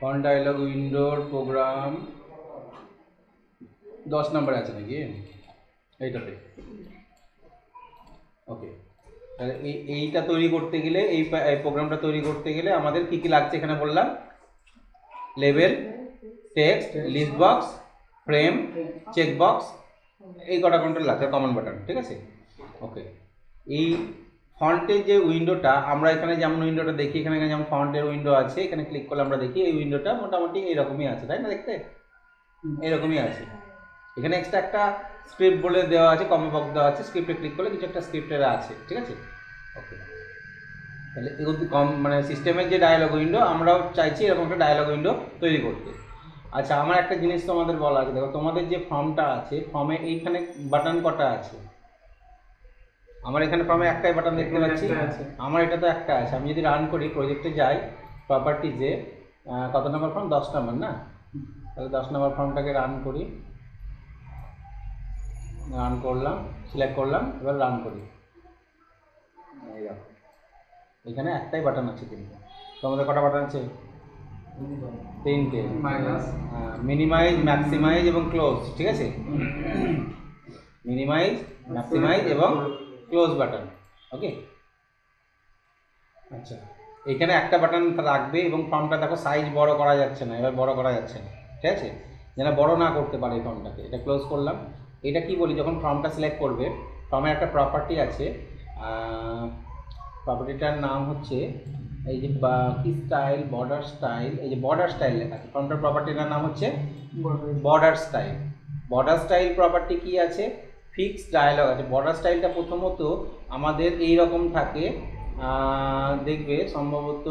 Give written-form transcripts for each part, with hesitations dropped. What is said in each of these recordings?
Font dialogue উইন্ডোর programme 10 নম্বরে আছে নাকি এইটাতে? ওকে, তাহলে এইটা তৈরি করতে গেলে এই প্রোগ্রামটা তৈরি করতে গেলে আমাদের কি কি লাগছে এখানে বললাম, label, text, list box, frame, check box, এই কটা কন্ট্রোল লাগছে, কমন বাটন, ঠিক আছে। ওকে, এই ফন্টের যে উইন্ডোটা আমরা এখানে যেমন উইন্ডোটা দেখি, এখানে যেমন ফন্টের উইন্ডো আছে, এখানে ক্লিক করলে আমরা দেখি এই উইন্ডোটা মোটামুটি এইরকমই আছে, তাই না? দেখতে এরকমই আছে। এখানে এক্সট্রা একটা স্ক্রিপ্ট বলে দেওয়া আছে, কমা বক্স দেওয়া আছে, স্ক্রিপ্টে ক্লিক করলে কিছু একটা স্ক্রিপ্টের আছে, ঠিক আছে। ওকে, তাহলে মানে সিস্টেমের যে ডায়ালগ উইন্ডো, আমরাও চাইছি এরকম একটা ডায়ালগ উইন্ডো তৈরি করতে। আচ্ছা, আমার একটা জিনিস তোমাদের বলা আছে, দেখো তোমাদের যে ফর্মটা আছে, ফর্মে এইখানে বাটন কটা আছে? আমার এখানে ফর্মে একটাই বাটন দেখতে পাচ্ছি, আমার এটা তো একটা আছে। আমি যদি রান করি, প্রজেক্টে যাই, প্রপার্টিজে, কত নম্বর ফর্ম? 10 নম্বর না? তাহলে 10 নম্বর ফর্মটাকে রান করি, রান করলাম, সিলেক্ট করলাম, এবার রান করি। এখানে একটাই বাটন আছে, কিন্তু তোমাদের কটা বাটন আছে? 3টে, মিনিমাইজ, ম্যাক্সিমাইজ এবং ক্লোজ, ঠিক আছে। মিনিমাইজ, ম্যাক্সিমাইজ এবং ক্লোজ বাটন, ওকে। আচ্ছা, এখানে একটা বাটন রাখবে এবং ফর্মটা দেখো সাইজ বড় করা যাচ্ছে না, এবার বড় করা যাচ্ছে না, ঠিক আছে, যেন বড় না করতে পারে ফর্মটাকে। এটা ক্লোজ করলাম। এটা কি বলি, যখন ফর্মটা সিলেক্ট করবে, ফর্মের একটা প্রপার্টি আছে, প্রপার্টিটার নাম হচ্ছে এই যে কি স্টাইল, বর্ডার স্টাইল, এই যে বর্ডার স্টাইল লেখা আছে, ফর্মটার প্রপার্টিটার নাম হচ্ছে border style. Border style property কি আছে? ফিক্স ডায়ালগ আছে। বর্ডার স্টাইলটা প্রথমত আমাদের এই রকম থাকে, দেখবে সম্ভবত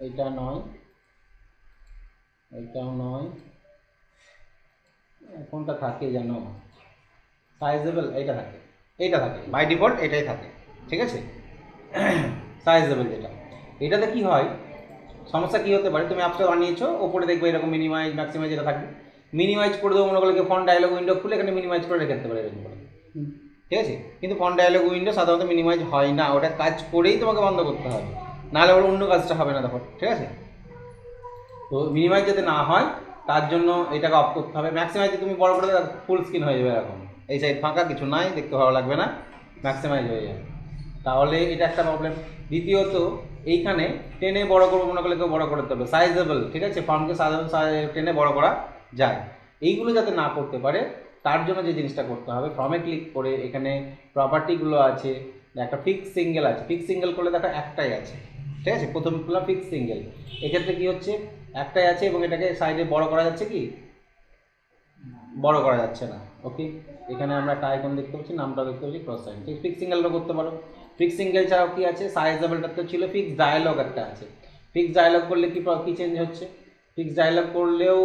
এটা নয়, এটাও নয়, কোনটা থাকে জানো? সাইজেবল, এইটা থাকে, এইটা থাকে বাই ডিফল্ট, এটাই থাকে, ঠিক আছে। সাইজেবল যেটা, এটাতে কি হয়, সমস্যা কি হতে পারে, তুমি অ্যাপসটা বানিয়েছো, ওপরে দেখবে এরকম মিনিমাইজ, ম্যাক্সিমাইজ এটা থাকবে। মিনিমাইজ করে দেবো মনে করলে কি, ফন্ট ডায়ালগ উইন্ডো খুলে এখানে মিনিমাইজ করে রেখে দিতে পারে এরকম করে, ঠিক আছে। কিন্তু ফন্ট ডায়ালগ উইন্ডো সাধারণত মিনিমাইজ হয় না, ওটা কাজ করেই তোমাকে বন্ধ করতে হবে, নাহলে ওর অন্য কাজটা হবে না, দেখো, ঠিক আছে। তো মিনিমাইজ যাতে না হয় তার জন্য এটাকে অফ করতে হবে। ম্যাক্সিমাইজ তুমি বড় করে ফুল স্ক্রিন হয়ে যাবে, এরকম এই সাইড ফাঁকা কিছু নাই, দেখতে ভালো লাগবে না, ম্যাক্সিমাইজ হয়ে যাবে, তাহলে এটা একটা প্রবলেম। দ্বিতীয়ত, এইখানে টেনে বড় করবো মনে করলে কেউ বড় করতে হবে, সাইজেবল, ঠিক আছে, ফর্মকে সাইজেবল টেনে বড় করা যায়, এইগুলো যাতে না করতে পারে তার জন্য যে জিনিসটা করতে হবে, ফর্মে ক্লিক করে এখানে প্রপার্টিগুলো আছে, একটা ফিক্স সিঙ্গেল আছে, ফিক্স সিঙ্গেল করলে দেখো একটাই আছে, ঠিক আছে, প্রথম করলাম ফিক্স সিঙ্গেল, এক্ষেত্রে কি হচ্ছে, একটাই আছে এবং এটাকে সাইডে বড় করা যাচ্ছে কি, বড় করা যাচ্ছে না, ওকে। এখানে আমরা একটা আইকন দেখতে পাচ্ছি, নামটা দেখতে পাচ্ছি, ক্রস সাইন, ঠিক। ফিক্স সিঙ্গেলটা করতে পারো। ফিক্স সিঙ্গেল ছাড়াও কি আছে, সাইজেবলটা তো ছিল, ফিক্স ডায়ালগ একটা আছে। ফিক্স ডায়ালগ করলে কি চেঞ্জ হচ্ছে, ফিক্স ডায়ালগ করলেও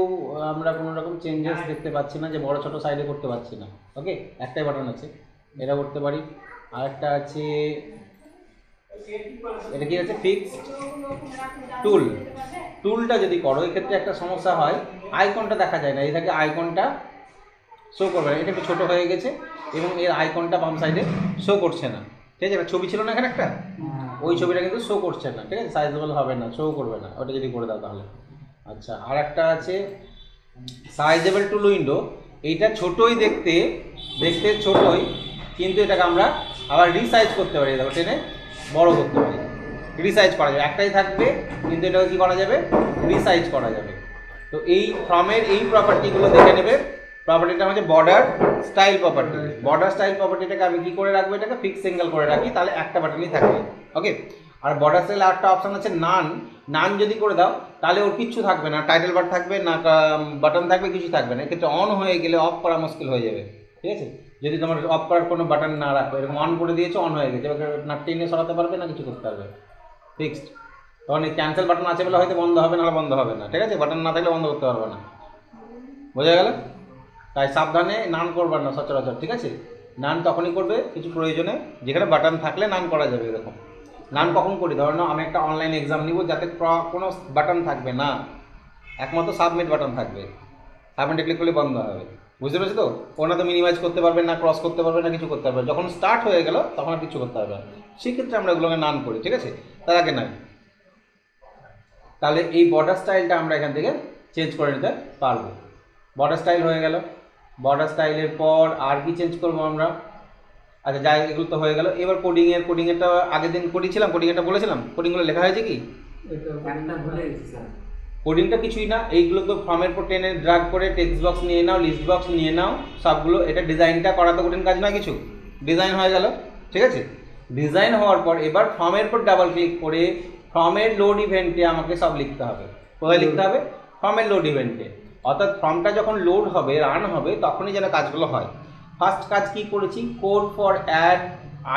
আমরা কোনো রকম চেঞ্জেস দেখতে পাচ্ছি না, যে বড় ছোট সাইডে করতে পারছি না, ওকে। একটাই বাটন আছে, এটা করতে পারি। আর একটা আছে, এটা কি আছে, ফিক্স টুল। টুলটা যদি করো, এক্ষেত্রে একটা সমস্যা হয়, আইকনটা দেখা যায় না, এই থাকে আইকনটা শো করবে না, এটা একটু ছোটো হয়ে গেছে এবং এর আইকনটা বাম সাইডে শো করছে না, ঠিক আছে। একটা ছবি ছিল না এখানে একটা, ওই ছবিটা কিন্তু শো করছে না, ঠিক আছে, সাইজেবল হবে না, শো করবে না, ওটা যদি করে দাও তাহলে। আচ্ছা, আর একটা আছে সাইজেবল টুল উইন্ডো, এইটা ছোটোই দেখতে, দেখতে ছোটোই, কিন্তু এটাকে আমরা আবার রিসাইজ করতে পারি, দেখো টেনে বড় করতে পারি, রিসাইজ করা যাবে, একটাই থাকবে কিন্তু এটাকে কী করা যাবে, রিসাইজ করা যাবে। তো এই ফর্মের এই প্রপার্টিগুলো দেখে নেবে। প্রপার্টিটা হচ্ছে border style property. Border style প্রপার্টিটাকে আমি কী করে রাখবো, এটাকে ফিক্স সিঙ্গেল করে রাখি, তাহলে একটা বাটনই থাকবে, ওকে। আর বর্ডার স্টাইল একটা অপশান আছে নান, নান যদি করে দাও তাহলে ওর কিচ্ছু থাকবে না, টাইটেল বার থাকবে না, বাটন থাকবে, কিছু থাকবে না। এক্ষেত্রে অন হয়ে গেলে অফ করা মুশকিল হয়ে যাবে, ঠিক আছে। যদি তোমার অফ করার কোনো বাটন না রাখো, এরকম অন করে দিয়েছো, অন হয়ে গেছে, এবার না টেনে সরাতে পারবে না কিছু করতে পারবে, ফিক্সড। তখন এই ক্যান্সেল বাটন আছে বলে হয়তো বন্ধ হবে, নাহলে বন্ধ হবে না, ঠিক আছে, বাটন না থাকলে বন্ধ করতে পারবে না, বোঝা গেল। তাই সাবধানে নান করবার না সচরাচর, ঠিক আছে। নান তখনই করবে কিছু প্রয়োজনে, যেখানে বাটন থাকলে নান করা যাবে। এরকম নান কখন করি, ধরো না আমি একটা অনলাইন এক্সাম নিব, যাতে কোনো বাটন থাকবে না, একমাত্র সাবমিট বাটন থাকবে, সাবমিটে ক্লিক করলে বন্ধ হবে, বুঝতে পেরেছি তো। ওনা তো মিনিমাইজ করতে পারবে না, ক্রস করতে পারবে না, কিছু করতে পারবে, যখন স্টার্ট হয়ে গেল তখন আর কিছু করতে পারবে না। সেক্ষেত্রে আমরা এগুলোকে নান করি, ঠিক আছে, তার আগে নাই। তাহলে এই বর্ডার স্টাইলটা আমরা এখান থেকে চেঞ্জ করে নিতে পারবো। বর্ডার স্টাইল হয়ে গেল। বর্ডার স্টাইলের পর আর কি চেঞ্জ করবো আমরা? আচ্ছা যাই, এগুলো তো হয়ে গেল। এবার কোডিংয়েরটা আগের দিন করেছিলাম, কোডিংয়েরটা বলেছিলাম, কোডিংগুলো লেখা হয়েছে কি? কোডিংটা কিছুই না, এইগুলো তো ফর্মের পর টেনে ড্রাগ করে টেক্সট বক্স নিয়ে নাও, লিস্ট বক্স নিয়ে নাও, সবগুলো। এটা ডিজাইনটা করা তো কঠিন কাজ নয় কিছু, ডিজাইন হয়ে গেল, ঠিক আছে। ডিজাইন হওয়ার পর এবার ফর্মের পর ডাবল ক্লিক করে ফর্মের লোড ইভেন্টে আমাকে সব লিখতে হবে। কোথায় লিখতে হবে? ফর্মের লোড ইভেন্টে। অর্থাৎ ফর্মটা যখন লোড হবে, রান হবে, তখনই যেন কাজগুলো হয়। ফার্স্ট কাজ কি করেছি? Code for add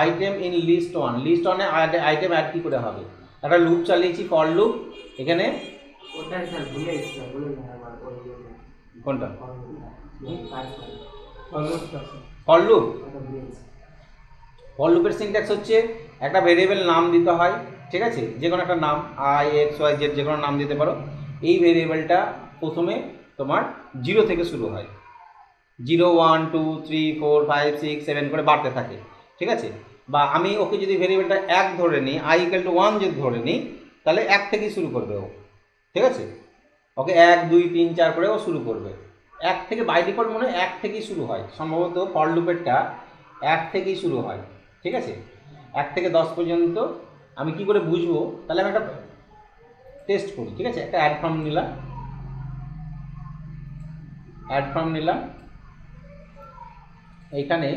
item in list one. List ওয়ানে আইটেম অ্যাড কী করে হবে? একটা লুপ চালিয়েছি, ফর লুপ। এখানে কোনটা? For loop. ফর লুপের সিনট্যাক্স হচ্ছে একটা ভেরিয়েবল নাম দিতে হয়, ঠিক আছে, যে কোনো একটা নাম, আই এক্স ওয়াই জেড, যে কোনো নাম দিতে পারো। এই ভেরিয়েবলটা প্রথমে তোমার 0 থেকে শুরু হয়, 0 1 2 3 4 5 6 7 করে বাড়তে থাকে, ঠিক আছে। বা আমি ওকে যদি ভেরিয়েবলটা 1 ধরে নিই, i = 1 যদি ধরে নিই, তাহলে 1 থেকেই শুরু করবে ও, ঠিক আছে। ওকে 1 2 3 4 করে ও শুরু করবে। 1 থেকে বাই ডিফল্ট মনে হয় 1 থেকেই শুরু হয়, সম্ভবত ফর লুপেরটা 1 থেকেই শুরু হয়, ঠিক আছে। 1 থেকে 10 পর্যন্ত আমি কি করে বুঝবো? তাহলে আমি একটা টেস্ট করি, ঠিক আছে। একটা অ্যাড ফর্ম নিলাম, এইখানে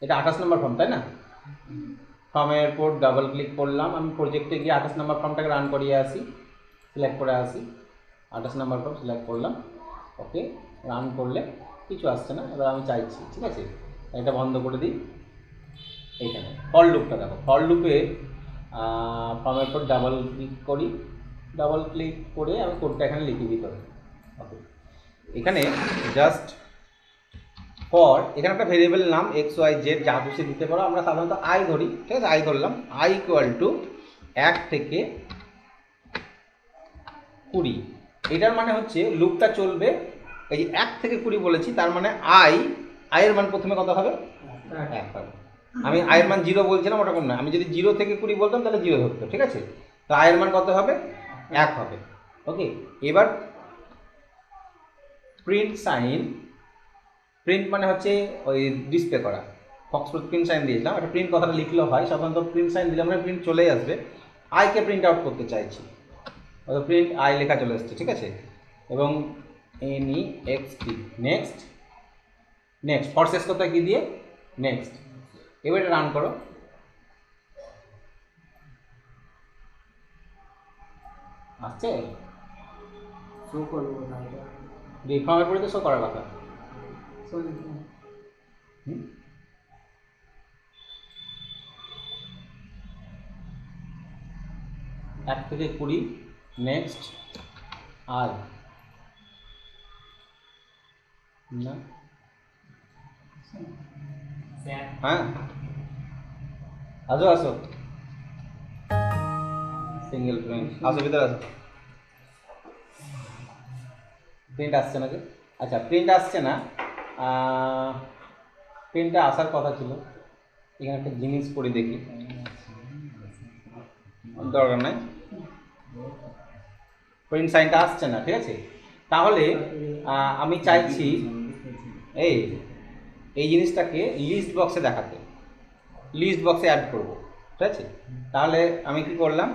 এটা 28 নম্বর ফর্ম, তাই না? ফর্মের উপর ডাবল ক্লিক করলাম, আমি প্রজেক্টে গিয়ে 28 নম্বর ফর্মটাকে রান করিয়ে আসি, সিলেক্ট করে আসি, 28 নম্বর ফর্ম সিলেক্ট করলাম। ওকে, রান করলে কিছু আসছে না। এবার আমি চাইছি, ঠিক আছে, এটা বন্ধ করে দিই। এইখানে ফর লুপটা দেখো, ফর লুপে ফর্মের উপর ডাবল ক্লিক করি, ডাবল ক্লিক করে আমি কোডটা এখানে লিখে ভিতরে। ওকে, এখানে জাস্ট ফর, এখানে একটা ভেরিয়েবল নাম এক্স ওয়াই জেড যা খুশি দিতে পারো, আমরা সাধারণত আই ধরি, ঠিক আছে। আই ধরলাম, i = 1 থেকে 20। এটার মানে হচ্ছে লুপটা চলবে, এই যে 1 থেকে 20 বলেছি, তার মানে আই এর মান প্রথমে কত হবে? 1 হবে। আমি i এর মান 0 বলছিলাম, ওটা কোন না, আমি যদি 0 থেকে 20 বলতাম তাহলে 0 ধরতো, ঠিক আছে। তো i এর মান কত হবে? 1 হবে। ওকে, এবার প্রিন্ট সাইন, প্রিন্ট মানে হচ্ছে ওই ডিসপ্লে করা, ফক্সফুড প্রিন্ট সাইন দিয়েছিলাম, একটা প্রিন্ট কথাটা লিখলেও হয়, সাধারণত প্রিন্ট সাইন দিলে মানে প্রিন্ট চলেই আসবে। আইকে প্রিন্ট আউট করতে চাইছি, প্রিন্ট আই লেখা চলে আসছে, ঠিক আছে। এবং NEXT, নেক্সট, নেক্সট ফর শেষ কথা কি দিয়ে? নেক্সট। এবার এটা রান করো, আসছে শো করবো না, এটা ফর্মের পরে তো শো করার কথা। 1 থেকে 20, নেক্সট, আর না, হ্যাঁ আসো আসো, সিঙ্গেল প্রিন্ট, আসো ভিতরে আসো। প্রিন্ট আসছে না যে? আচ্ছা, প্রিন্ট আসছে না, প্রিন্টটা আসার কথা ছিল। এখানে একটা জিনিস করে দেখি, দরকার নাই, প্রিন্ট সাইনটা আসছে না, ঠিক আছে। তাহলে আমি চাইছি এই জিনিসটাকে লিস্ট বক্সে দেখাতে, লিস্ট বক্সে অ্যাড করব, ঠিক আছে। তাহলে আমি কি করলাম?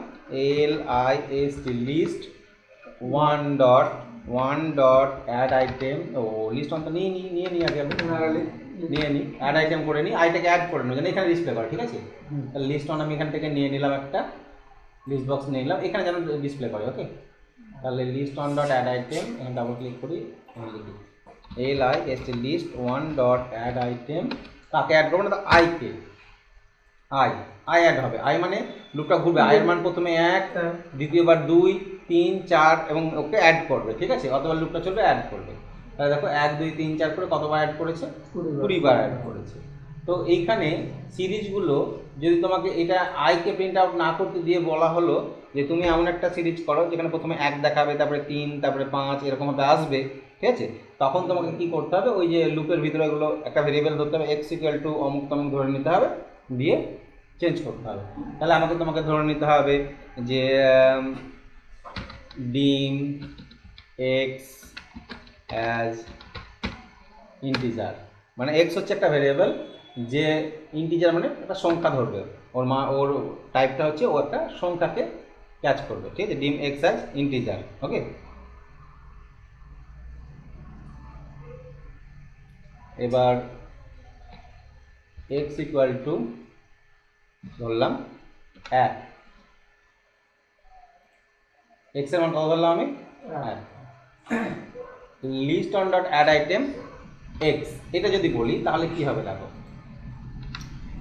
LIST লিস্ট 1 অ্যাড আইটেম, ও লিস্ট 1 তো নিয়ে নিই আগে, নিয়ে নিই, অ্যাড আইটেম করে নিই, আইটাকে অ্যাড করে নেব যেন এখানে ডিসপ্লে করে, ঠিক আছে। তাহলে লিস্ট 1 আমি এখান থেকে নিয়ে নিলাম, একটা লিস্ট বক্স নিয়ে নিলাম, এখানে যেন ডিসপ্লে করে। ওকে, তাহলে লিস্ট 1 অ্যাড আইটেম, এখানে ডাবল ক্লিক করি, লিখি LIST লিস্ট 1 অ্যাড আইটেম। কাকে অ্যাড করবো না? তো আইকে, আই অ্যাড হবে। আই মানে লুপটা ঘুরবে, আয়ের মান প্রথমে 1, দ্বিতীয়বার 2 3 4 এবং ওকে অ্যাড করবে, ঠিক আছে। অতবার লুপটা চলবে, অ্যাড করবে। তাহলে দেখো 1 2 3 4 করে কতবার অ্যাড করেছে? 20 বার অ্যাড করেছে। তো এইখানে সিরিজগুলো যদি তোমাকে এটা আইকে প্রিন্ট আউট না করতে দিয়ে বলা হলো যে তুমি এমন একটা সিরিজ করো যেখানে প্রথমে 1 দেখাবে, তারপরে 3, তারপরে 5, এরকমভাবে আসবে, ঠিক আছে। তখন তোমাকে কি করতে হবে? ওই যে লুপের ভিতরে এগুলো একটা ভেরিয়েবল ধরতে হবে, x = অমুক তমুক ধরে নিতে হবে, দিয়ে চেঞ্জ করতে হবে। তাহলে তোমাকে ধরে নিতে হবে যে ডিম এক্স অ্যাজ ইন্টিজার, মানে এক্স হচ্ছে একটা ভেরিয়েবল, যে ইন্টিজার মানে একটা সংখ্যা ধরবে, ওর টাইপটা হচ্ছে ও একটা সংখ্যাকে ক্যাচ করবে, ঠিক আছে। ডিম এক্স অ্যাজ ইন্টিজার, ওকে। এবার এক্স ইকুয়াল টু ধরলাম 1, এক্স এর মান কত ধরলাম আমি 1। List one dot add item x, এটা যদি বলি তাহলে কি হবে দেখো,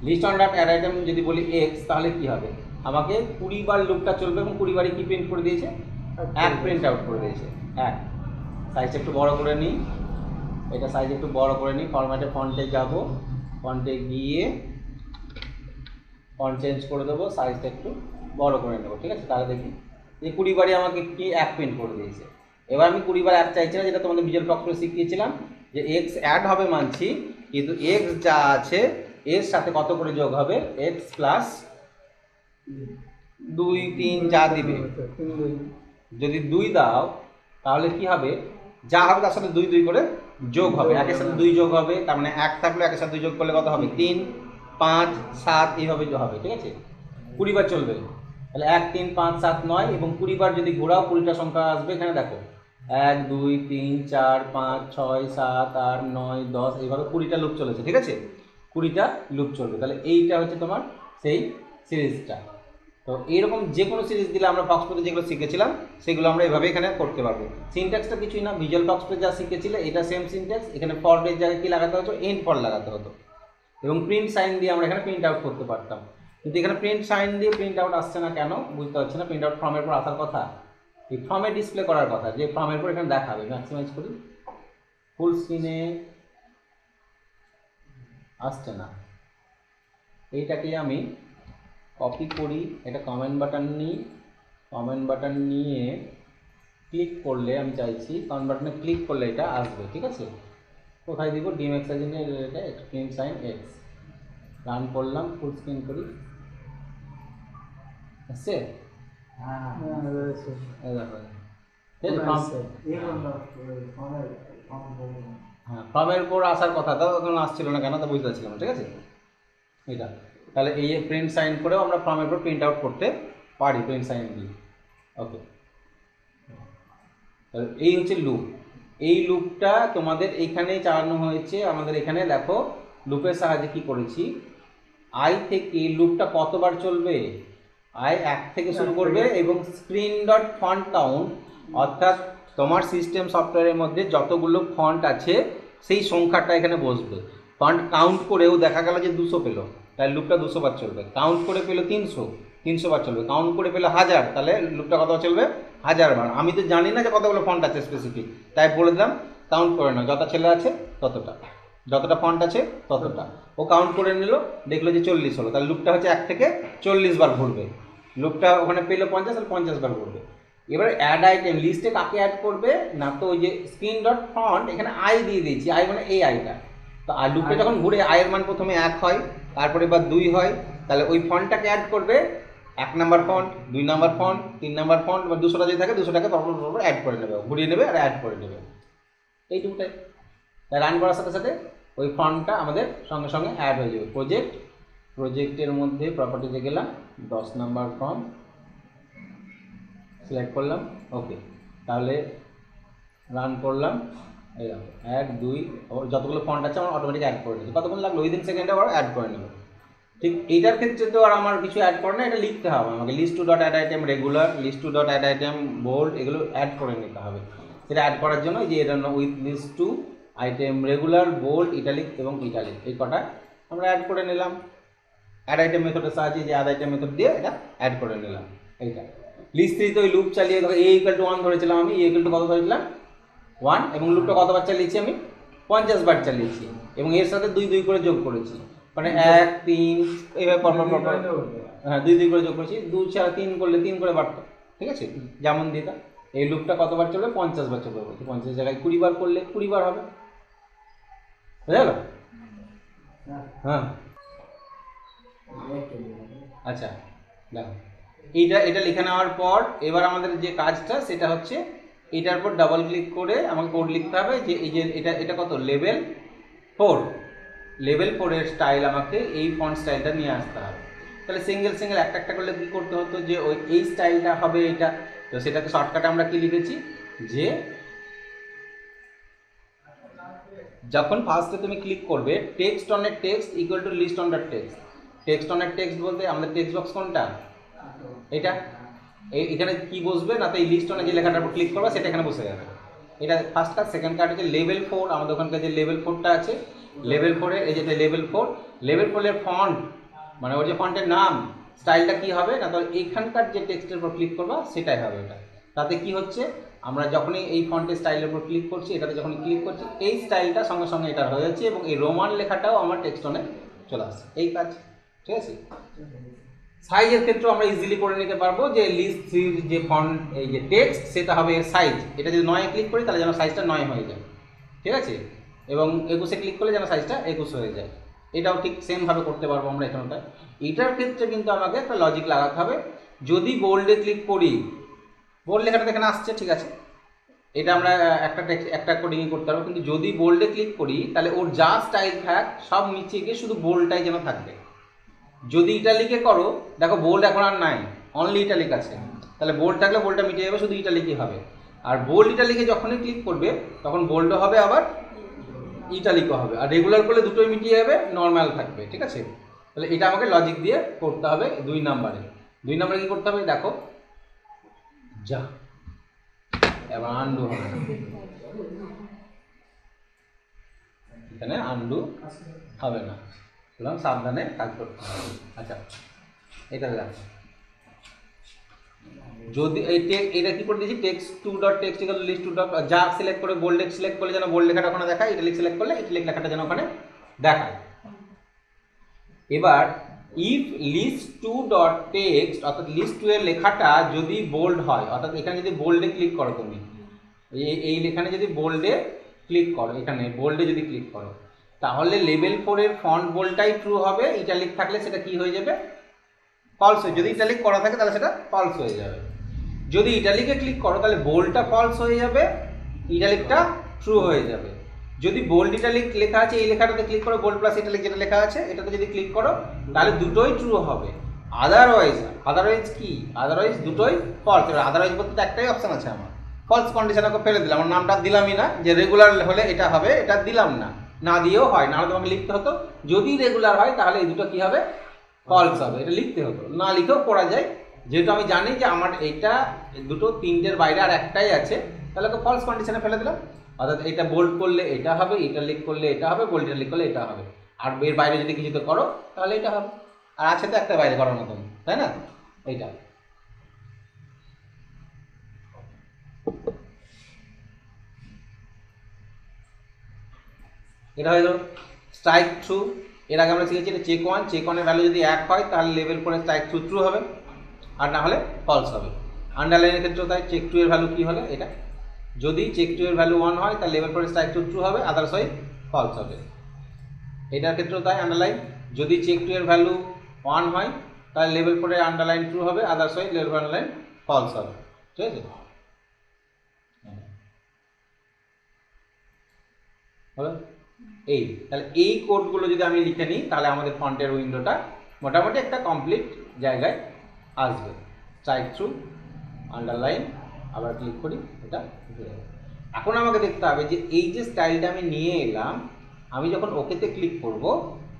list one dot add item যদি বলি এক্স তাহলে কি হবে, আমাকে 20 বার লুপটা চলবে এবং 20 বারই কি প্রিন্ট করে দিয়েছে 1 প্রিন্ট আউট করে দিয়েছে 1। সাইজ একটু বড় করে নিই, এটা সাইজ একটু বড় করে নিই, ফরম্যাটে ফন্টে যাব, ফন্টে গিয়ে ফন্ট চেঞ্জ করে দেবো, সাইজটা একটু বড় করে নেবো, ঠিক আছে। তাহলে দেখি এই 20 বারই আমাকে কি 1 প্রিন্ট করে দিয়েছে। এবার আমি 20 বার 1 চাইছি না, যেটা তোমাদের ভিজুয়াল ফক্সে শিখিয়েছিলাম যে এক্স অ্যাড হবে মানছি, কিন্তু এক্স যা আছে এর সাথে কত করে যোগ হবে, এক্স প্লাস 2 3 যা দিবে, যদি 2 দাও তাহলে কি হবে, যা হবে তার সাথে 2 2 করে যোগ হবে, একের সাথে 2 যোগ হবে, তার মানে 1 থাকলে একের সাথে 2 যোগ করলে কত হবে 3 5 7 এইভাবে হবে, ঠিক আছে। 20 বার চলবে, তাহলে 1 3 5 7 9 এবং 20 বার যদি ঘোরাও 20টা সংখ্যা আসবে, এখানে দেখো 1 2 3 4 5 6 7 8 9 10 এইভাবে 20টা লুপ চলেছে, ঠিক আছে। 20টা লুপ চলবে, তাহলে এইটা হচ্ছে তোমার সেই সিরিজটা। তো এইরকম যে কোনো সিরিজ দিলে আমরা ফক্সপথে যেগুলো শিখেছিলাম সেগুলো আমরা এভাবে এখানে করতে পারবো। সিনট্যাক্সটা কিছুই না, ভিজুয়াল ফক্সপথে যা শিখেছিলে এটা সেম সিনট্যাক্স, এখানে ফর এর জায়গায় কি লাগাতে হতো, এন্ড ফর লাগাতে হতো এবং প্রিন্ট সাইন দিয়ে আমরা এখানে প্রিন্ট আউট করতে পারতাম। কিন্তু এখানে প্রিন্ট সাইন দিয়ে প্রিন্ট আউট আসছে না কেন বুঝতে পারছি না। প্রিন্ট আউট ফর্মের পর আসার কথা, এই ফর্মে ডিসপ্লে করার কথা, যে ফর্মের পর এখানে দেখাবে। ম্যাক্সিমাইজ করি, ফুল স্ক্রিনে আসছে না। এইটাকে আমি কপি করি, এটা কমেন্ট বাটন নিই, কমেন্ট বাটন নিয়ে ক্লিক করলে আমি চাইছি কমেন্ট বাটনে ক্লিক করলে এটা আসবে, ঠিক আছে। কোথায় দিব, ডিম এক্স এজেন্টে এটা প্রিন্ট সাইন এক্স, রান করলাম, ফুল স্ক্রিন করি, আসছে হ্যাঁ ফর্মের উপর আসার কথা, তখন আসছিল না কেন তা বুঝতে পারছিলাম, ঠিক আছে। এটা তাহলে এই প্রিন্ট সাইন করেও আমরা ফর্মের উপর প্রিন্ট আউট করতে পারি, প্রিন্ট সাইন দিয়ে, ওকে। তাহলে এই হচ্ছে লুপ, এই লুপটা তোমাদের এইখানেই চালানো হয়েছে। আমাদের এখানে দেখো লুপের সাহায্যে কি করেছি, আই থেকে লুপটা কতবার চলবে, আই 1 থেকে শুরু করবে এবং স্ক্রিন ডট ফন্ট কাউন্ট, অর্থাৎ তোমার সিস্টেম সফটওয়্যারের মধ্যে যতগুলো ফন্ট আছে সেই সংখ্যাটা এখানে বসবে। ফন্ট কাউন্ট করেও দেখা গেল যে 200 পেলো, তাহলে লুপটা 200 বার চলবে। কাউন্ট করে পেলো 300 বার চলবে। কাউন্ট করে পেলো 1000, তাহলে লুপটা কতবার চলবে 1000 বার। আমি তো জানি না যে কতগুলো ফন্ট আছে স্পেসিফিক, তাই বলে দিলাম কাউন্ট করে নাও, যত ছেলে আছে ততটা, যতটা ফন্ট আছে ততটা। ও কাউন্ট করে নিল, দেখলো যে 40 হলো, তাহলে লুপটা হচ্ছে 1 থেকে 40 বার ঘুরবে। লুপটা ওখানে পেলো 50, তাহলে 50 বার ঘুরবে। এবার অ্যাড আইটেম লিস্টে কাকে অ্যাড করবে না, তো ওই যে স্ক্রিন ডট ফন্ট এখানে আই দিয়ে দিয়েছি, আই মানে এই আইটা। তো আর লুপে যখন ঘুরে আয়ের মান প্রথমে 1 হয়, তারপরে এবার 2 হয়, তাহলে ওই ফন্টটাকে অ্যাড করবে, 1 number font, 2 number font, 3 number font, বা 200টা যদি থাকে 200টাকে পরপর অ্যাড করে নেবে, ঘুরিয়ে নেবে আর অ্যাড করে নেবে, এইটুকুটাই। তাই রান করার সাথে সাথে ওই ফন্টটা আমাদের সঙ্গে সঙ্গে অ্যাড হয়ে যাবে। প্রজেক্টের মধ্যে প্রপার্টিতে গেলাম, 10 নাম্বার ফর্ম সিলেক্ট করলাম, ওকে। তাহলে রান করলাম, এই দেখো 1 2 যতগুলো ফন্ট আছে আমার অটোমেটিক অ্যাড করে নিয়েছে। কতক্ষণ লাগলো, উইদিন সেকেন্ডে আবার অ্যাড করে নেবে। ঠিক এইটার ক্ষেত্রে তো আর আমার কিছু অ্যাড করে না, এটা লিখতে হবে আমাকে, list two dot add item regular, list two dot add item bold, এগুলো অ্যাড করে নিতে হবে। সেটা অ্যাড করার জন্য যে এটা with list two item regular, bold, italic এবং ইটালিক, এই কটা আমরা অ্যাড করে নিলাম। অ্যাড আইটেম মেথডের সাহায্যে যে অ্যাড আইটেম মেথড দিয়ে এটা অ্যাড করে নিলাম। এইটা লিস্ট থ্রিতে ওই লুপ চালিয়ে দেখো এ ইকুয়াল টু 1 ধরেছিলাম আমি, এ ইকুয়াল টু কত ধরেছিলাম 1, এবং লুপটা কতবার চালিয়েছি আমি 50 বার চালিয়েছি, এবং এর সাথে 2 2 করে যোগ করেছি, মানে 1 3 এইভাবে পরপর হ্যাঁ 2 2 করে যোগ করেছি, 2 4 3 করলে 3 করে বাড়তো, ঠিক আছে। যেমন দিতা এই লুপটা কতবার চলবে 50 বার চলবে, 50 জায়গায় 20 বার করলে 20 বার হবে, বুঝা গেল। হ্যাঁ আচ্ছা দেখো, এটা লিখে নেওয়ার পর এবার আমাদের যে কাজটা সেটা হচ্ছে এটার উপর ডাবল ক্লিক করে আমাকে কোড লিখতে হবে যে এই যে এটা কত লেভেল 4, লেভেল 4 এর স্টাইল আমাকে এই ফন্ট স্টাইলটা নিয়ে আসতে হবে। তাহলে সিঙ্গেল একটা একটা করলে কী করতে হতো যে এই স্টাইলটা হবে এটা, তো সেটাকে শর্টকাটে আমরা কি লিখেছি যে যখন ফার্স্টে তুমি ক্লিক করবে text one a text equal to list one the text. Text one a text বলতে আমাদের টেক্সট বক্স কোনটা, এটা এখানে কি বসবে না, তো এই লিস্ট অনে যে লেখাটার উপর ক্লিক করবে সেটা এখানে বসে যাবে। এটা ফার্স্ট কাজ। সেকেন্ড কাজ হচ্ছে লেভেল 4, আমাদের ওখানকার যে লেভেল 4টা আছে, লেভেল 4-এর এই যেটা লেভেল 4-এর ফন্ট মানে ওর যে ফন্টের নাম স্টাইলটা কি হবে না, তো এইখানকার যে টেক্সটের উপর ক্লিক করবা সেটাই হবে এটা। তাতে কি হচ্ছে আমরা যখনই এই ফন্টের স্টাইলের উপর ক্লিক করছি, এটাতে যখনই ক্লিক করছি এই স্টাইলটা সঙ্গে সঙ্গে এটা হয়ে যাচ্ছে এবং এই রোমান লেখাটাও আমার টেক্সট অনে চলে আসছে। এই কাজ, ঠিক আছে। সাইজের ক্ষেত্রে আমরা ইজিলি করে নিতে পারবো যে লিস্ট 3 যে ফন্ট এই যে টেক্সট সেটা হবে এর সাইজ। এটা যদি 9-এ ক্লিক করি তাহলে যেন সাইজটা 9 হয়ে যায়, ঠিক আছে, এবং 21-এ ক্লিক করলে যেন সাইজটা 21 হয়ে যায়। এটাও ঠিক সেমভাবে করতে পারবো আমরা এখানটায়। এটার ক্ষেত্রে কিন্তু আমাকে একটা লজিক লাগাতে হবে। যদি বোল্ডে ক্লিক করি, বোল্ড লেখাটা এখানে আসছে, ঠিক আছে, এটা আমরা একটা কোডিংই করতে পারবো। কিন্তু যদি বোল্ডে ক্লিক করি তাহলে ওর যা স্টাইল থাক সব নিচে গিয়ে শুধু বোল্ডটাই যেন থাকবে। যদি ইটালিকে করো, দেখো বোল্ড এখন আর নাই, অনলি ইটালিক আছে, তাহলে বোল্ড থাকলে বোল্ডটা মিটে যাবে, শুধু ইটালিকই হবে। আর বোল্ড ইটালিকে যখনই ক্লিক করবে তখন বোল্ডও হবে আবার ইটালিকও হবে, আর রেগুলার করলে দুটোই মিটিয়ে যাবে, নর্মাল থাকবে, ঠিক আছে। তাহলে এটা আমাকে লজিক দিয়ে করতে হবে 2 নম্বরে। 2 নম্বরে কি করতে হবে দেখো, যা এবার আন্ডু হবে, এখানে আন্ডু হবে না, সাবধানে কাজ করতে হবে। আচ্ছা এটা দেখো, যদি এটা কি করে দিয়েছি টেক্সট 2.text ইকুয়াল লিস্ট 2. যা সিলেক্ট করে বোল্ড সিলেক্ট করলে যেন বোল্ড লেখাটা ওখানে দেখায়, ইটালিক সিলেক্ট করলে ইটালিক লেখাটা যেন ওখানে দেখায়। এবার ইফ লিস্ট 2.text অর্থাৎ লিস্ট 2 এর লেখাটা যদি বোল্ড হয়, অর্থাৎ এখানে যদি বোল্ডে ক্লিক করো তুমি, এই লেখানে যদি বোল্ডে ক্লিক করো, এখানে বোল্ডে যদি ক্লিক করো তাহলে লেভেল 4 এর ফন্ট বোল্ডটাই ট্রু হবে, ইটালিক থাকলে সেটা কি হয়ে যাবে, ফলস হয়ে, যদি ইটালিক করা থাকে তাহলে সেটা ফলস হয়ে যাবে। যদি ইটালিকে ক্লিক করো তাহলে বোল্ডটা ফলস হয়ে যাবে, ইটালিকটা ট্রু হয়ে যাবে। যদি বোল্ড ইটালিক লেখা আছে এই লেখাটাতে ক্লিক করো, বোল্ড প্লাস ইটালিক যেটা লেখা আছে এটাতে যদি ক্লিক করো তাহলে দুটোই ট্রু হবে। আদারওয়াইজ কি, আদারওয়াইজ দুটোই ফলস। এবার আদারওয়াইজ বলতে একটাই অপশন আছে আমার, ফলস কন্ডিশন ওকে ফেলে দিলাম, আমার নামটা দিলামই না, যে রেগুলার হলে এটা হবে এটা দিলাম না, না দিয়েও হয়, নাহলে তোমাকে লিখতে হতো যদি রেগুলার হয় তাহলে এই দুটো কি হবে, ফলস হবে, এটা লিখতে হতো, না লিখেও পড়া যায়। যেহেতু আমি জানি যে আমার এইটা দুটো 3টের বাইরে আর একটাই আছে, তাহলে তো ফলস কন্ডিশনে ফেলে দিলাম। অর্থাৎ এটা বোল্ড করলে এটা হবে, ইটালিক করলে এটা হবে, বোল্ড ইটালিক করলে এটা হবে, আর এর বাইরে যদি কিছুতে করো তাহলে এটা হবে। আর আছে তো একটা বাইরে করার মতন, তাই না, এইটা। এটা হয়ে গেল স্ট্রাইক থ্রু। এর আগে আমরা শিখেছি চেক 1, চেক 1 এর ভ্যালু যদি 1 হয় তাহলে লেভেল 4 স্ট্রাইক থ্রু ট্রু হবে, আর না হলে ফলস হবে। আন্ডারলাইনের ক্ষেত্রেও তাই, চেক 2 এর ভ্যালু কি হলে এটা, যদি চেক 2 এর ভ্যালু 1 হয় তাহলে লেভেল 4 স্ট্রাইক থ্রু ট্রু হবে, আদারওয়াইজ ফলস হবে। এটার ক্ষেত্রেও তাই, আন্ডারলাইন যদি চেক 2 এর ভ্যালু 1 হয় তাহলে লেভেল 4 এর আন্ডারলাইন ট্রু হবে, আদারওয়াইজ লেভেল 4 আন্ডারলাইন ফলস হবে, ঠিক আছে। হলো এই, তাহলে এই কোডগুলো যদি আমি লিখে নিই তাহলে আমাদের ফন্টের উইন্ডোটা মোটামুটি একটা কমপ্লিট জায়গায় আসবে। স্ট্রাইক থ্রু, আন্ডারলাইন, আবার ক্লিক করি, এটা এখন আমাকে দেখতে হবে যে এই যে স্টাইলটা আমি নিয়ে এলাম, আমি যখন ওকেতে ক্লিক করব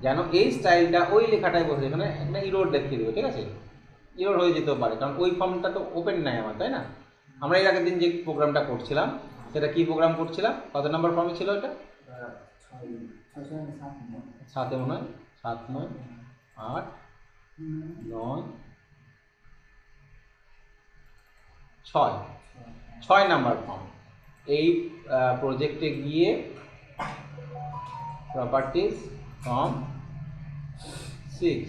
যেন এই স্টাইলটা ওই লেখাটায় বসে, এখানে একটা ইরোর দেখিয়ে দেবে, ঠিক আছে, ইরোর হয়ে যেতেও পারে কারণ ওই ফর্মটা তো ওপেন নাই আমার, তাই না। আমরা এর আগের দিন যে প্রোগ্রামটা করছিলাম সেটা কি প্রোগ্রাম করছিলাম, কত নম্বর ফর্মে ছিল এটা, 7 মনে হয়, 7, 9, 8, 9, 6 নাম্বার ফর্ম। এই প্রজেক্টে গিয়ে প্রপার্টিজ ফর্ম 6,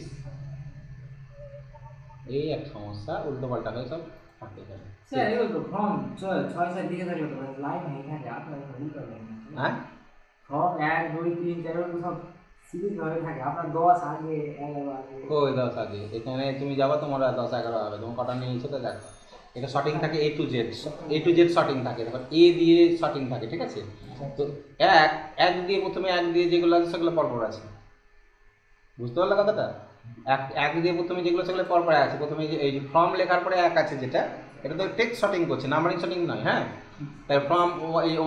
এই এক সমস্যা, উল্টো পাল্টা হয়ে সব থাকতে পারে। স্যার এই তো ফর্ম 6-7 দিকে থাকে তো লাইন হয়ে থাকে, আপনারা ভুল করেন। হ্যাঁ ফর্ম 1 2 3 4 সব সিরিজ ভাবে থাকে আপনার 10 আগে 11 আগে ওই 10 আগে এখানে তুমি যাবা তোমার 10 11 হবে, তোমার কটা নিয়েছো তো দেখো। এটা শর্টিং থাকে A to Z শর্টিং থাকে, তারপর এ দিয়ে শর্টিং থাকে, ঠিক আছে। তো এক এক দিয়ে প্রথমে এক দিয়ে যেগুলো আছে সেগুলো পরপর আছে, বুঝতে পারলে কথাটা। এক এক দিয়ে প্রথমে যেগুলো সেগুলো পরপর আছে। প্রথমে এই যে ফর্ম লেখার পরে এক আছে যেটা, এটা তো টেক্সট শর্টিং করছে, নাম্বারিং শর্টিং নয়। হ্যাঁ, তাই ফর্ম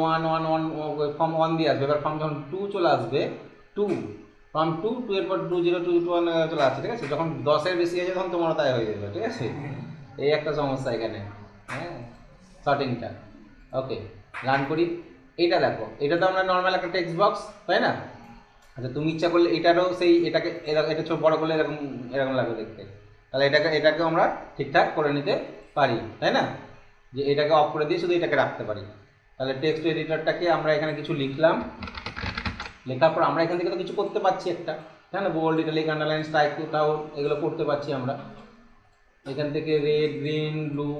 1 ফর্ম 1 দিয়ে আসবে। এবার ফর্ম যখন 2 চলে আসবে, 2 ফর্ম 2 এর পর 20 221 চলে আসছে, ঠিক আছে। যখন 10-এর বেশি আছে তখন তোমার তাই হয়ে যাবে, ঠিক আছে। এই একটা সমস্যা এখানে, হ্যাঁ, শর্টিংটা। ওকে, রান করি। এটা দেখো, এটা তো আমরা নর্মাল একটা টেক্সট বক্স, তাই না। আচ্ছা, তুমি ইচ্ছা করলে এটারও সেই এটাকে এটা ছোট বড় করলে এরকম এরকম লাগবে দেখতে, তাহলে এটাকেও আমরা ঠিকঠাক করে নিতে পারি, তাই না। যে এটাকে অফ করে দিয়ে শুধু এটাকে রাখতে পারি। তাহলে টেক্সট এডিটরটাকে আমরা এখানে কিছু লিখলাম, লেখার পর আমরা এখান থেকে তো কিছু করতে পারছি একটা, হ্যাঁ না, bold, italic, underline, strike, out, এগুলো করতে পারছি আমরা এখান থেকে। Red, green, blue,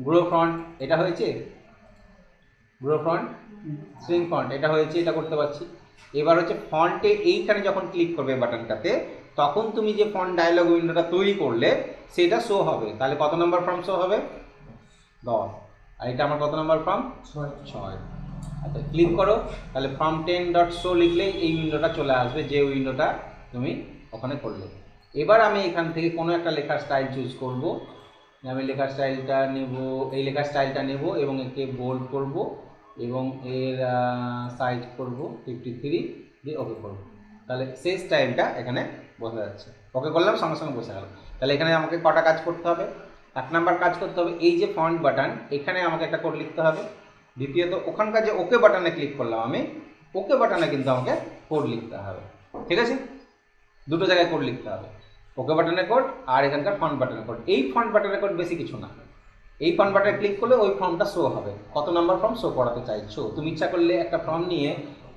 grow font এটা হয়েছে, গ্রো ফন্ট, সুইং ফন্ট এটা হয়েছে, এটা করতে পারছি। এবার হচ্ছে ফন্টে এইখানে যখন ক্লিক করবে বাটনটাতে, তখন তুমি যে ফন্ট ডায়লগ উইন্ডোটা তৈরি করলে সেটা শো হবে। তাহলে কত নম্বর ফর্ম শো হবে? 10। আর এটা আমার কত নম্বর ফর্ম? 6। আচ্ছা, ক্লিক করো, তাহলে ফর্ম 10.show লিখলেই এই উইন্ডোটা চলে আসবে, যে উইন্ডোটা তুমি ওখানে করলে। এবার আমি এখান থেকে কোনো একটা লেখার স্টাইল চুজ করব। আমি লেখার স্টাইলটা নেব, এই লেখার স্টাইলটা নেব এবং একে বোল্ড করব এবং এর সাইজ করব 53 দিয়ে ওকে করব। তাহলে সেই স্টাইলটা এখানে বোঝা যাচ্ছে। ওকে করলাম, সঙ্গে সঙ্গে বসে গেল। তাহলে এখানে আমাকে কটা কাজ করতে হবে? 1 নাম্বার কাজ করতে হবে, এই যে ফন্ট বাটন, এখানে আমাকে একটা কোড লিখতে হবে। দ্বিতীয়ত ওখানকার যে ওকে বাটনে ক্লিক করলাম আমি, ওকে বাটনে কিন্তু আমাকে কোড লিখতে হবে, ঠিক আছে। দুটো জায়গায় কোড লিখতে হবে, ওকে বাটনের কোড আর এখানকার ফন্ট বাটনের কোড। এই ফন্ট বাটনের কোড বেশি কিছু না, এই ফন্ট বাটনে ক্লিক করলে ওই ফর্মটা শো হবে, কত নাম্বার ফর্ম শো করাতে চাইছো। তুমি ইচ্ছা করলে একটা ফর্ম নিয়ে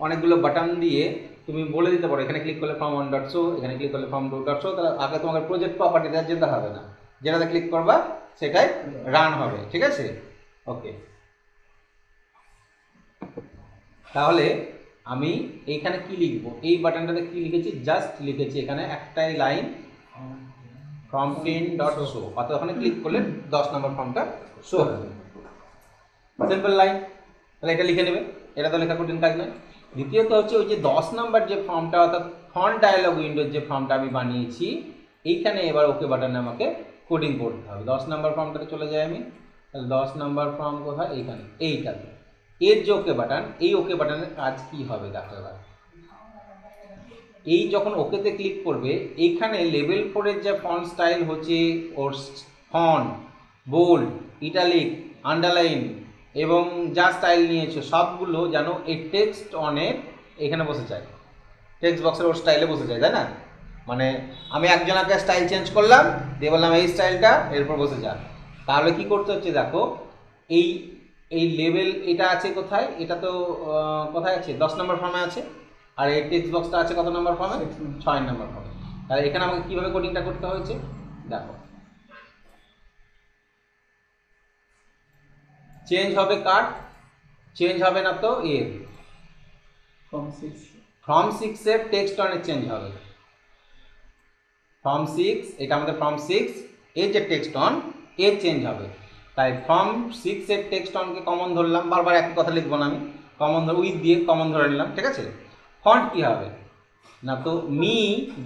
অনেকগুলো বাটন দিয়ে তুমি বলে দিতে পারো, এখানে ক্লিক করলে ফর্ম 1.show, এখানে ক্লিক করলে ফর্ম 2.show। তাহলে আগে তোমাকে প্রজেক্ট প্রপার্টিতে যেতে হবে না, যেটাতে ক্লিক করবা সেটাই রান হবে, ঠিক আছে। ওকে, তাহলে আমি এইখানে কি লিখবো, এই বাটনটাতে কি লিখেছি, জাস্ট লিখেছি এখানে একটাই লাইন, ফর্ম 10.show, অর্থাৎ ওখানে ক্লিক করলে 10 নম্বর ফর্মটা শো হবে। সিম্পল লাইন, তাহলে এটা লিখে নেবে, এটা তো লেখা কঠিন কাজ নয়। দ্বিতীয়ত হচ্ছে ওই যে 10 নাম্বার যে ফর্মটা, অর্থাৎ ফন্ট ডায়লগ উইন্ডোর যে ফর্মটা আমি বানিয়েছি, এইখানে এবার ওকে বাটনে আমাকে কোডিং করতে হবে। 10 নাম্বার ফর্মটাতে চলে যাই আমি, তাহলে 10 নাম্বার ফর্ম কোথায়? এইখানে, এইটাতে। এর যে ওকে বাটন, এই ওকে বাটনের কাজ কি হবে দেখো এবার। এই যখন ওকেতে ক্লিক করবে, এইখানে লেভেল 4 এর যে ফন্ট স্টাইল হচ্ছে ওর ফন্ট, বোল্ড, ইটালিক, আন্ডারলাইন এবং যা স্টাইল নিয়েছে সবগুলো যেন এই টেক্সট অনে এখানে বসে যায়, টেক্সট বক্সের ওর স্টাইলে বসে যায়, তাই না। মানে আমি একজনকে স্টাইল চেঞ্জ করলাম, দিয়ে বললাম এই স্টাইলটা এরপর বসে যা। তাহলে কি করতে হচ্ছে দেখো, এই এই লেভেল এটা আছে কোথায়, এটা তো কোথায় আছে? 10 নম্বর ফর্মে আছে। আর এই টেক্সট বক্সটা আছে কত নম্বর ফর্মে? 6 নম্বর ফর্মে। তাহলে এখানে আমাকে কীভাবে কোডিংটা করতে হয়েছে দেখো। চেঞ্জ হবে কার? চেঞ্জ হবে না তো এর, ফর্ম 6 এর টেক্সট অনে চেঞ্জ হবে। ফর্ম 6, এটা আমাদের ফর্ম 6 এর যে টেক্সট অন এর চেঞ্জ হবে। তাই ফর্ম 6 এর টেক্সট অনকে কমন ধরলাম, বারবার একই কথা লিখবো না আমি, কমন ধরে উইথ দিয়ে কমন ধরে নিলাম, ঠিক আছে। ফন্ট কি হবে না তো me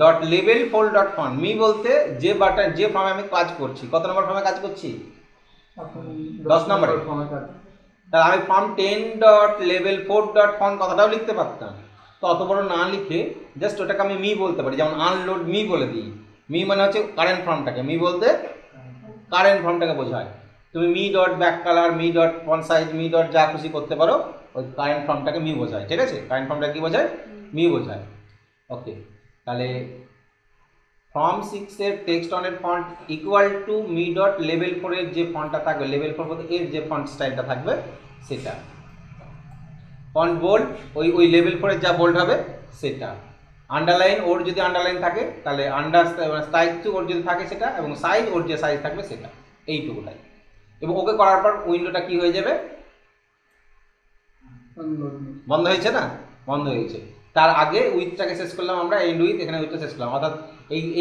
dot level 4.font। Me বলতে যে বাটন, যে ফর্মে আমি কাজ করছি, কত নম্বর ফর্মে কাজ করছি? 10 নম্বরে। তাহলে আমি ফর্ম 10.level4.font কথাটাও লিখতে পারতাম, তো অত বড় না লিখে জাস্ট ওটাকে আমি মি বলতে পারি। যেমন আনলোড মি বলে দিই, মি মানে হচ্ছে কারেন্ট ফর্মটাকে, মি বলতে কারেন্ট ফর্মটাকে বোঝায়। তুমি me dot back colour, me dot font size, me dot যা খুশি করতে পারো, ওই কারেন্ট ফর্মটাকে মি বোঝায়, ঠিক আছে। কারেন্ট ফর্মটা কি বোঝায়? মি বোঝায়। ওকে, তাহলে ফর্ম 6 এর টেক্সট অনের font equal to me dot লেভেল 4 এর যে ফন্টটা থাকবে, লেভেল 4 বলতে এর যে ফন্ট স্টাইলটা থাকবে সেটা। ফন্ট বোল্ড ওই লেভেল 4 এর যা বোল্ড হবে সেটা। আন্ডারলাইন ওর যদি আন্ডারলাইন থাকে তাহলে স্ট্রাইক টু ওর যদি থাকে সেটা, এবং সাইজ ওর যে সাইজ থাকবে সেটা, এইটুকুটাই। এবং ওকে করার পর উইন্ডোটা কি হয়ে যাবে? বন্ধ হয়েছে না? বন্ধ হয়েছে। তার আগে উইথটাকে শেষ করলাম আমরা, এন্ড উইথ, এখানে উইথটা শেষ করলাম, অর্থাৎ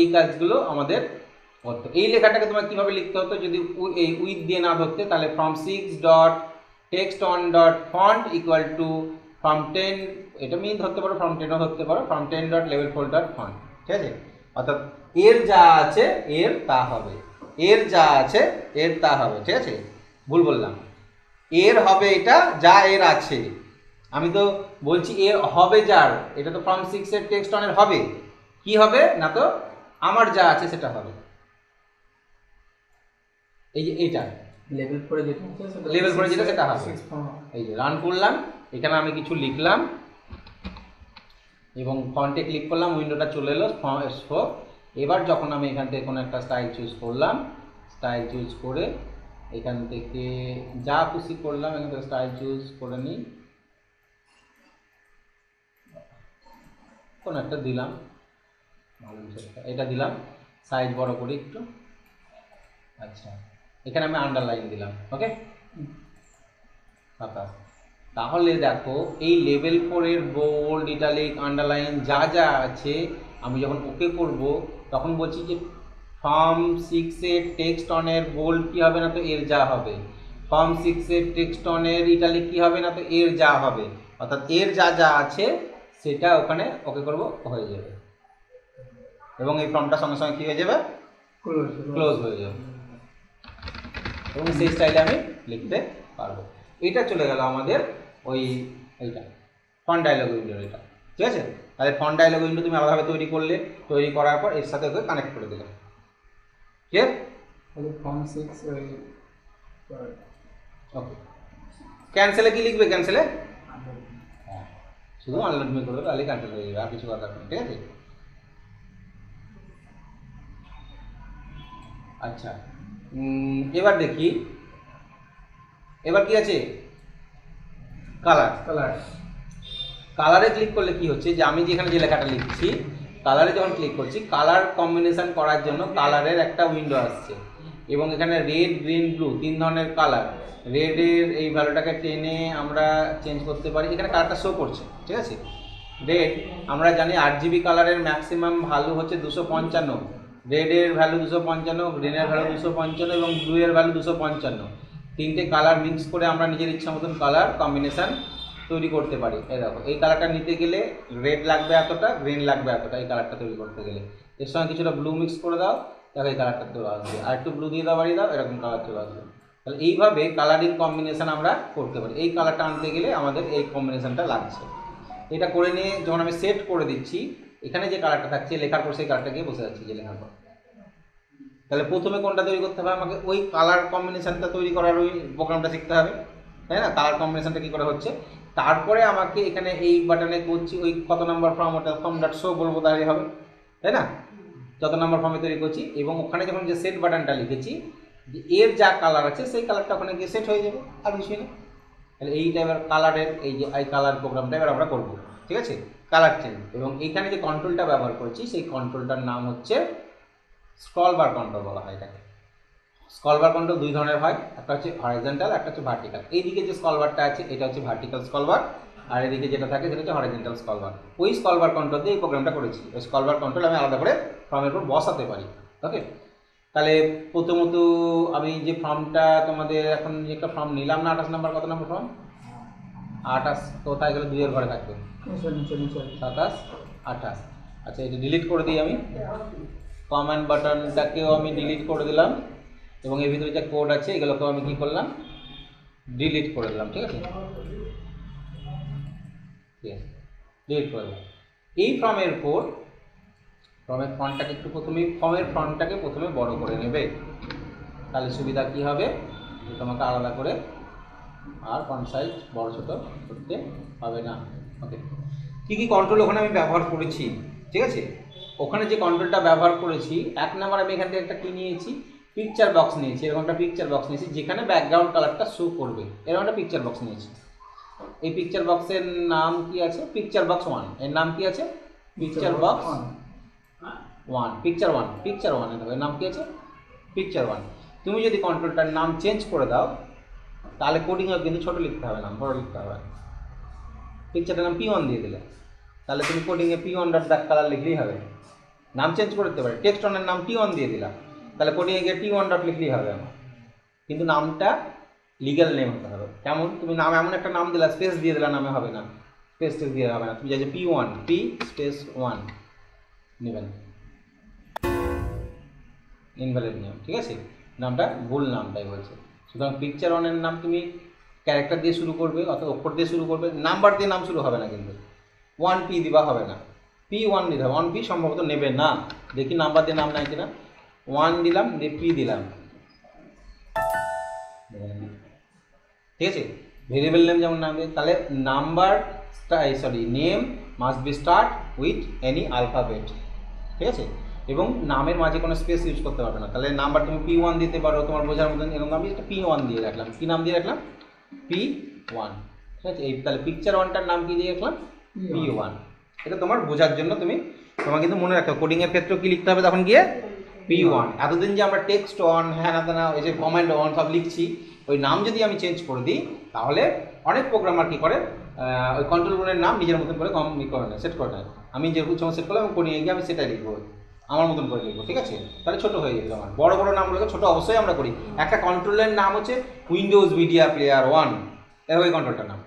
এই কাজগুলো আমাদের করতে। এই লেখাটাকে তোমার কীভাবে লিখতে হতো যদি এই উইথ দিয়ে না ধরতে, তাহলে from 6 dot text on dot font equal two from 10, এটা মিন ধরতে পারো, from 10ও ধরতে পারো, from 10 ডট লেভেল 4 ডট ফন্ট, ঠিক আছে। অর্থাৎ এর যা আছে এর তা হবে, এর যা আছে এর তা হবে, ঠিক আছে। ভুল বললাম, এর হবে এটা যা এর আছে, আমি তো বলছি এর হবে যার, এটা তো from 6 এর টেক্সট অনের হবে, কি হবে না তো আমার যা আছে সেটা হবে, এই যে এটা লেভেল 4 যেটা লেভেল 4 যেটা সেটা হবে। এই যে রান করলাম, এখানে আমি কিছু লিখলাম এবং ফন্টে ক্লিক করলাম, উইন্ডোটা চলে এলো S4। এবার যখন আমি এখান থেকে কোনো একটা স্টাইল চুজ করলাম, স্টাইল চুজ করে এখান থেকে যা খুশি করলাম, এখান থেকে স্টাইল চুজ করে নিই, কোনো একটা দিলাম, এটা দিলাম, সাইজ বড় করে একটু, আচ্ছা এখানে আমি আন্ডারলাইন দিলাম, ওকে। তাহলে দেখো এই লেভেল 4 এর বোল্ড, ইটালিক, আন্ডারলাইন যা যা আছে, আমি যখন ওকে করব তখন বলছি যে from 6 এর টেক্সট অনের বোল্ড কী হবে না তো এর যা হবে, from 6 এর টেক্সট অনের ইটালিক কী হবে না তো এর যা হবে, অর্থাৎ এর যা যা আছে সেটা ওখানে ওকে করব, হয়ে যাবে, এবং এই ফর্মটা সঙ্গে সঙ্গে কী হয়ে যাবে, ক্লোজ হয়ে যাবে, এবং সেই স্টাইলে আমি লিখতে পারবো। এটা চলে গেল আমাদের ওই এইটা ফন্ট ডায়লগ উইন্ডো, এটা ঠিক আছে। তাহলে ফন্ট ডায়লগ উইন্ডো তুমি আলাদাভাবে তৈরি করলে, তৈরি করার পর এর সাথে ওকে কানেক্ট করে দিলে, ক্লিয়ার। from 6 ওকে, ক্যান্সেলে কি লিখবে, ক্যান্সেলে শুধু আনলোড মি করবে, তাহলে ক্যান্সেল হয়ে যাবে, আর কিছু করার দরকার নেই, ঠিক আছে। আচ্ছা এবার দেখি, এবার কি আছে, কালার। কালারে ক্লিক করলে কি হচ্ছে যে আমি যেখানে যে লেখাটা লিখছি, কালারে যখন ক্লিক করছি, কালার কম্বিনেশন করার জন্য কালারের একটা উইন্ডো আসছে, এবং এখানে রেড, গ্রিন, ব্লু 3 ধরনের কালার। রেডের এই ভ্যালুটাকে টেনে আমরা চেঞ্জ করতে পারি, এখানে কালারটা শো করছে, ঠিক আছে। রেড আমরা জানি RGB কালারের ম্যাক্সিমাম ভ্যালু হচ্ছে 255, রেডের ভ্যালু 255, গ্রিনের ভ্যালু 255 এবং ব্লু এর ভ্যালু 255। তিনটে কালার মিক্স করে আমরা নিজের ইচ্ছা মতন কালার কম্বিনেশন তৈরি করতে পারি। এই দেখো, এই কালারটা নিতে গেলে রেড লাগবে এতটা, গ্রিন লাগবে এতটা, এই কালারটা তৈরি করতে গেলে এর সঙ্গে কিছুটা ব্লু মিক্স করে দাও, দেখো এই কালারটা চলে আসবে, আর একটু ব্লু দিয়ে দাও, বাড়িয়ে দাও, এরকম কালার চলে আসবে। তাহলে এইভাবে কালারিং কম্বিনেশন আমরা করতে পারি। এই কালারটা আনতে গেলে আমাদের এই কম্বিনেশনটা লাগছে। এটা করে নিয়ে যখন আমি সেট করে দিচ্ছি, এখানে যে কালারটা থাকছে লেখার পর সেই কালারটা গিয়ে বসে যাচ্ছে যে লেখার পর। তাহলে প্রথমে কোনটা তৈরি করতে হবে, আমাকে ওই কালার কম্বিনেশনটা তৈরি করার ওই প্রোগ্রামটা শিখতে হবে, তাই না। কালার কম্বিনেশনটা কী করে হচ্ছে, তারপরে আমাকে এখানে এই বাটনে করছি ওই কত নাম্বার ফর্ম, ওটা ফর্ম ডট শো বলবো, তাহলে হবে, তাই না। যত নাম্বার ফর্মে তৈরি করছি, এবং ওখানে যখন যে সেট বাটনটা লিখেছি, যে এর যা কালার আছে সেই কালারটা ওখানে গিয়ে সেট হয়ে যাবে, আর কিছুই না। তাহলে এই টাইপের কালারের এই যে এই কালার প্রোগ্রামটা এবার আমরা করবো, ঠিক আছে, কালার চেঞ্জ। এবং এইখানে যে কন্ট্রোলটা ব্যবহার করছি সেই কন্ট্রোলটার নাম হচ্ছে স্ক্রল বার কন্ট্রোল বলা হয় এটাকে। স্ক্রল বার কন্ট্রোল 2 ধরনের হয়, একটা হচ্ছে হরিজন্টাল, একটা হচ্ছে ভার্টিক্যাল। এইদিকে যে স্ক্রল বারটা আছে এটা হচ্ছে ভার্টিক্যাল স্ক্রল বার, আর এদিকে যেটা থাকে সেটা হচ্ছে হরিজন্টাল স্ক্রল বার। ওই স্ক্রল বার কন্ট্রোল দিয়ে এই প্রোগ্রামটা করেছি। ওই স্ক্রল বার কন্ট্রোল আমি আলাদা করে ফর্মের উপর বসাতে পারি, ওকে। তাহলে প্রথমত আমি যে ফর্মটা তোমাদের এখন যে একটা ফর্ম নিলাম না, 28 নাম্বার, কত নাম্বার ফর্ম, 28, কোথায় গেলে 2 এর ঘরে থাকবে, 27, 28। আচ্ছা এটা ডিলিট করে দিই আমি, কমান্ড বাটনটাকেও আমি ডিলিট করে দিলাম, এবং এর ভিতরে যে কোড আছে এগুলোকেও আমি কী করলাম, ডিলিট করে দিলাম, ঠিক আছে, ডিলিট করে দিলাম। এই ফর্মের উপর ফর্মের ফন্টটাকে একটু ফর্মের ফন্টটাকে প্রথমে বড় করে নেবে, তাহলে সুবিধা কী হবে, তোমাকে আলাদা করে আর ফন্ট সাইজ বড় ছোটো করতে হবে না, ওকে। কী কী কন্ট্রোল ওখানে আমি ব্যবহার করেছি, ঠিক আছে। ওখানে যে কন্ট্রোলটা ব্যবহার করেছি, 1 নাম্বার আমি এখান থেকে একটা কী নিয়েছি, পিকচার বক্স নিয়েছি, এরকম একটা পিকচার বক্স নিয়েছি যেখানে ব্যাকগ্রাউন্ড কালারটা শো করবে, এরকম একটা পিকচার বক্স নিয়েছি। এই পিকচার বক্সের নাম কি আছে, পিকচার বক্স 1, এর নাম কি আছে, পিকচার বক্স 1, পিকচার 1 এর নাম কি আছে, পিকচার 1। তুমি যদি কন্ট্রোলটার নাম চেঞ্জ করে দাও তাহলে কোডিংয়ে কিন্তু ছোটো লিখতে হবে না, বড় লিখতে হবে। পিকচারটার নাম P1 দিয়ে দিলে, তাহলে তুমি কোডিংয়ে P1 ডট ব্যাক কালার লিখলেই হবে। নাম চেঞ্জ করে দিতে পারে, টেক্সট অনের নাম T1 দিয়ে দিলাম, তাহলে কোডিংয়ে গিয়ে T1 ডট লিখলেই হবে আমার। কিন্তু নামটা লিগ্যাল নেম হতে হবে। কেমন, তুমি নাম এমন একটা নাম দিলা, স্পেস দিয়ে দিলা, নামে হবে না, স্পেস দিয়ে হবে না। তুমি চাইছো P1, P স্পেস 1 নেবেন, ইনভ্যালিড নেম, ঠিক আছে, নামটা ভুল নামটাই বলছে। সুতরাং পিকচার অনের নাম তুমি ক্যারেক্টার দিয়ে শুরু করবে অথবা অক্ষর দিয়ে শুরু করবে, নাম্বার দিয়ে নাম শুরু হবে না, কিন্তু 1P দিবা হবে না, P1 দিতে হবে। 1P সম্ভবত নেবে না, দেখি নাম্বার দিয়ে নাম নাই কিনা। 1 দিলাম, দিয়ে P দিলাম, ঠিক আছে। ভেরিয়েবল নেম যেমন নাম দিয়ে, তাহলে number name must be start with any alphabet, ঠিক আছে। এবং নামের মাঝে কোনো স্পেস ইউজ করতে পারবে না। তাহলে নাম্বার তুমি P1 দিতে পারো, তোমার বোঝার মতন। এরকম আমি একটা P1 দিয়ে রাখলাম, কি নাম দিয়ে রাখলাম, P1, ঠিক আছে। এই তাহলে পিকচার ওয়ানটার নাম কি দিয়ে রাখলাম, P1। এটা তোমার বোঝার জন্য তোমার কিন্তু মনে রাখতে হবে, কোডিংয়ের ক্ষেত্রেও কি লিখতে হবে তখন গিয়ে P1। এতদিন যে আমরা টেক্সট অন, হ্যাঁ না ওই যে কমান্ড অন সব লিখছি, ওই নাম যদি আমি চেঞ্জ করে দিই, তাহলে অনেক প্রোগ্রামার কী করে, ওই কন্ট্রোল রুমের নাম নিজের মতন করে সেট করে নেয়। আমি যেরকম সময় সেট করলাম, আমি কোডিংয়ে গিয়ে আমি সেটাই লিখবো, আমার মতন করে লিখবো, ঠিক আছে। তাহলে ছোটো হয়ে যাবে। আমার বড় বড় নামগুলোকে ছোটো অবশ্যই আমরা করি। একটা কন্ট্রোলের নাম হচ্ছে উইন্ডোজ মিডিয়া প্লেয়ার 1, এর ওই কন্ট্রোলটার নাম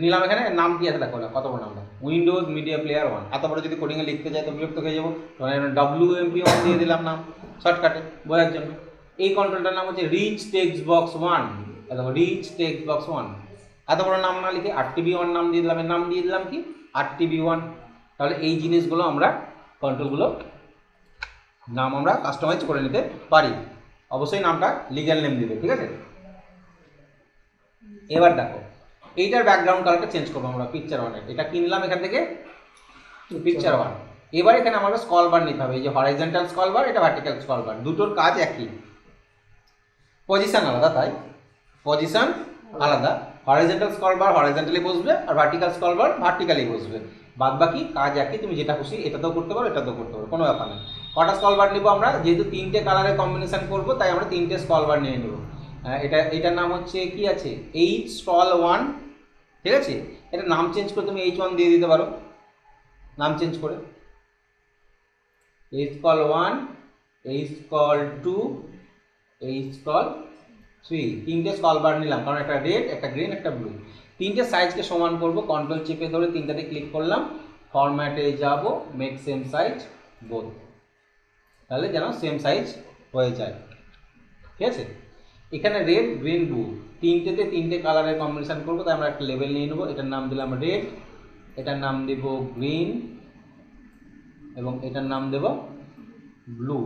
নিলাম। এখানে নাম কি আছে দেখো, কত বড় নামটা, উইন্ডোজ মিডিয়া প্লেয়ার 1। এত বড় যদি কোডিংয়ে লিখতে চাই তো বিরক্ত হয়ে যাবো, WMP1 দিয়ে দিলাম নাম, শর্টকাটে বোঝার জন্য। এই কন্ট্রোলটার নাম হচ্ছে রিচ টেক্সট বক্স 1, দেখো রিচ টেক্সট বক্স 1। এত বড় নাম না লিখে RTB1 নাম দিয়ে দিলাম, এর নাম দিয়ে দিলাম কি, RTB1। তাহলে এই জিনিসগুলো আমরা কন্ট্রোলগুলো নাম আমরা কাস্টমাইজ করে নিতে পারি। অবশ্যই নামটা লিগ্যাল নেম দিবে, ঠিক আছে। এবার দেখো এইটার ব্যাকগ্রাউন্ড কালারটা চেঞ্জ করবো আমরা পিকচার ওয়ানের। এটা কিনলাম এখান থেকে পিকচার ওয়ান। এবার এখানে আমাকে স্ক্রল বার নিতে হবে, এই যে হরাইজন্টাল স্ক্রল বার, এটা ভার্টিক্যাল স্ক্রল বার, দুটোর কাজ একই, পজিশন আলাদা, তাই পজিশন আলাদা। হরাইজন্টাল স্ক্রল বার হরাইজন্টালি বসবে, আর ভার্টিক্যাল স্ক্রল বার ভার্টিক্যালি বসবে। বাদ বাকি কাজ একই, তুমি যেটা খুশি এটাতেও করতে পারো, এটাতেও করতে পারো, কোনো ব্যাপার নেই। কটা স্ক্রল বার নিব আমরা, যেহেতু 3টে কালারের কম্বিনেশন করবো, তাই আমরা 3টে স্ক্রল বার নিয়ে নেব। এটার নাম হচ্ছে কি আছে, H-scroll1, ঠিক আছে। এটা নাম চেঞ্জ করে তুমি H1 দিয়ে দিতে পারো, নাম চেঞ্জ করে H-scroll1, H-scroll2, H-scroll3, 3টে স্ক্রল বার নিলাম, কারণ একটা রেড, একটা গ্রিন, একটা ব্লু। 3টে সাইজকে সমান করব, কন্ট্রোল চেপে ধরে 3টাতে ক্লিক করলাম, ফরম্যাটে যাব, মেক সেম সাইজ বোথ, তাহলে যেন সেম সাইজ হয়ে যায়, ঠিক আছে। এখানে রেড গ্রিন ব্লু 3টেতে 3টে কালারের কম্বিনেশন করবো, তাই আমরা একটা লেবেল নিয়ে নেবো। এটার নাম দিলাম রেড, এটার নাম দেব গ্রিন, এবং এটার নাম দেব ব্লু।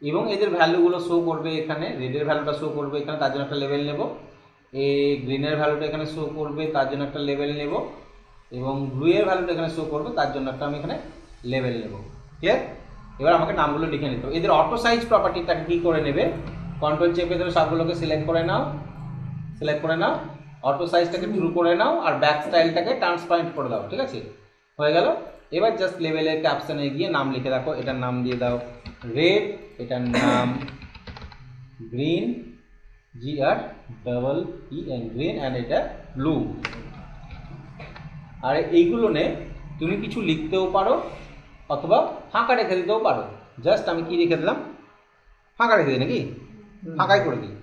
এবং এদের ভ্যালুগুলো শো করবে এখানে, রেডের ভ্যালুটা শো করবে এখানে, তার জন্য একটা লেবেল নেব। গ্রিনের ভ্যালুটা এখানে শো করবে, তার জন্য একটা লেবেল নেব। এবং ব্লু এর ভ্যালুটা এখানে শো করবে, তার জন্য একটা আমি এখানে লেবেল নেব, ক্লিয়ার। এবার আমাকে নামগুলো লিখে নিতে হবে। এদের অটো সাইজ প্রপার্টিটাকে কী করে নেবে, কন্ট্রোল চেপে ধরে সবগুলোকে সিলেক্ট করে নাও, অটো সাইজটাকে ট্রু করে নাও, আর ব্যাক স্টাইলটাকে ট্রান্সপারেন্ট করে দাও, ঠিক আছে, হয়ে গেল। এবার জাস্ট লেভেলের ক্যাপশনে গিয়ে নাম লিখে রাখো, এটার নাম দিয়ে দাও রেড, এটার নাম গ্রিন, GREEN গ্রিন, অ্যান্ড এটা ব্লু। আর এইগুলো নে তুমি কিছু লিখতেও পারো অথবা ফাঁকা রেখে দিতেও পারো। জাস্ট আমি কি রেখে দিলাম, ফাঁকা রেখে দিই নাকি, ফাঁকাই করে দিই,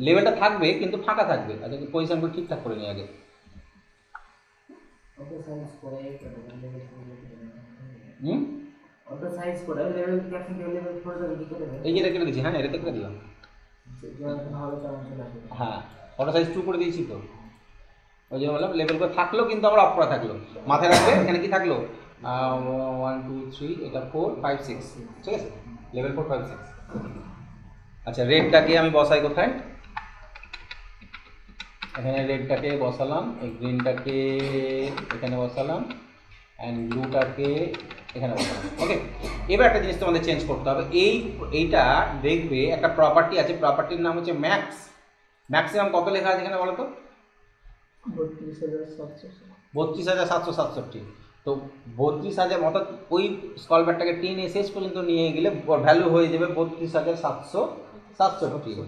লেভেলটা থাকবে কিন্তু ফাঁকা থাকবে। আচ্ছা পজিশনগুলো ঠিকঠাক করে নিই আগে। এই যে রেখে দিয়েছি, হ্যাঁ এটা কেটে দিলাম, হ্যাঁ অটো সাইজ 2 করে দিয়েছি তো, ওই জন্য বললাম লেভেল করে থাকলো কিন্তু আমার অফ করা থাকলো। মাথায় রাখবে এখানে কি থাকলো, 1 2 3, এটা 4 5 6, ঠিক আছে, লেভেল 4 5 6। আচ্ছা রেডটাকে আমি বসাই কোথায়, এখানে রেডটাকে বসালাম, এই গ্রিনটাকে এখানে বসালাম, অ্যান্ড ব্লুটাকে এখানে বসালাম, ওকে। এবার একটা জিনিস তোমাদের চেঞ্জ করতে হবে, এইটা দেখবে একটা প্রপার্টি আছে, প্রপার্টির নাম হচ্ছে ম্যাক্স। ম্যাক্সিমাম কত লেখা আছে এখানে বলো তো, 32,767। তো 32,000 অর্থাৎ ওই স্কলবারটাকে টেনে শেষ পর্যন্ত নিয়ে গেলে ভ্যালু হয়ে যাবে 32,767।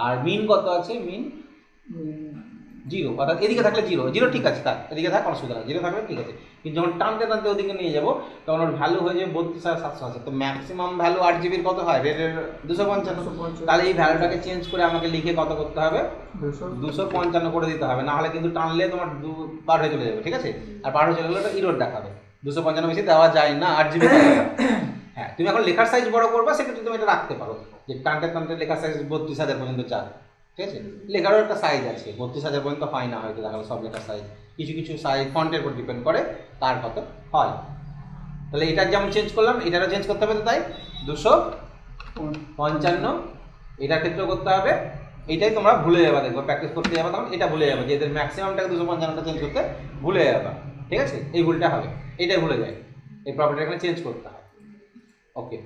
আর মিন কত আছে, মিন জিরো, অর্থাৎ এদিকে থাকলে জিরো, জিরো ঠিক আছে, থাক এদিকে থাক, অসুবিধা নেই, জিরো থাকলে ঠিক আছে। কিন্তু যখন টানতে টানতে ওদিকে নিয়ে যাবো তখন ওর ভ্যালু হয়ে যাবে 32,780। তো ম্যাক্সিমাম ভ্যালু 8 জিবির কত হয়, রেডের 255। তাহলে এই ভ্যালুটাকে চেঞ্জ করে আমাকে লিখে কত করতে হবে, 255 করে দিতে হবে, না হলে কিন্তু টানলে তোমার পার হয়ে চলে যাবে, ঠিক আছে। আর পার হয়ে চলে গেলে ওটা ইরোর দেখাবে, 255 বেশি দেওয়া যায় না 8 জিবি। হ্যাঁ, তুমি এখন লেখার সাইজ বড় করবা, সেক্ষেত্রে তুমি এটা রাখতে পারো যে টানতে টানতে লেখার সাইজ 32,000 পর্যন্ত চাই, ঠিক আছে। লেখারও একটা সাইজ আছে, 32,000 পর্যন্ত হয় না হয়তো, দেখা গেলো সব লেখার সাইজ, কিছু কিছু সাইজ ফন্টের উপর ডিপেন্ড করে তার কত হয়। তাহলে এটার যেমন চেঞ্জ করলাম এটারও চেঞ্জ করতে হবে, তো তাই 255 এটার ক্ষেত্রেও করতে হবে। এইটাই তোমরা ভুলে যাবে, দেখবো প্র্যাকটিস করতে যাবে তখন এটা ভুলে যাবে যে এদের ম্যাক্সিমামটাকে 255টা চেঞ্জ করতে ভুলে যাবে, ঠিক আছে। এই ভুলটা হবে, এইটাই ভুলে যায়, এই প্রপার্টিটা এখানে চেঞ্জ করতে হয়। ওকে,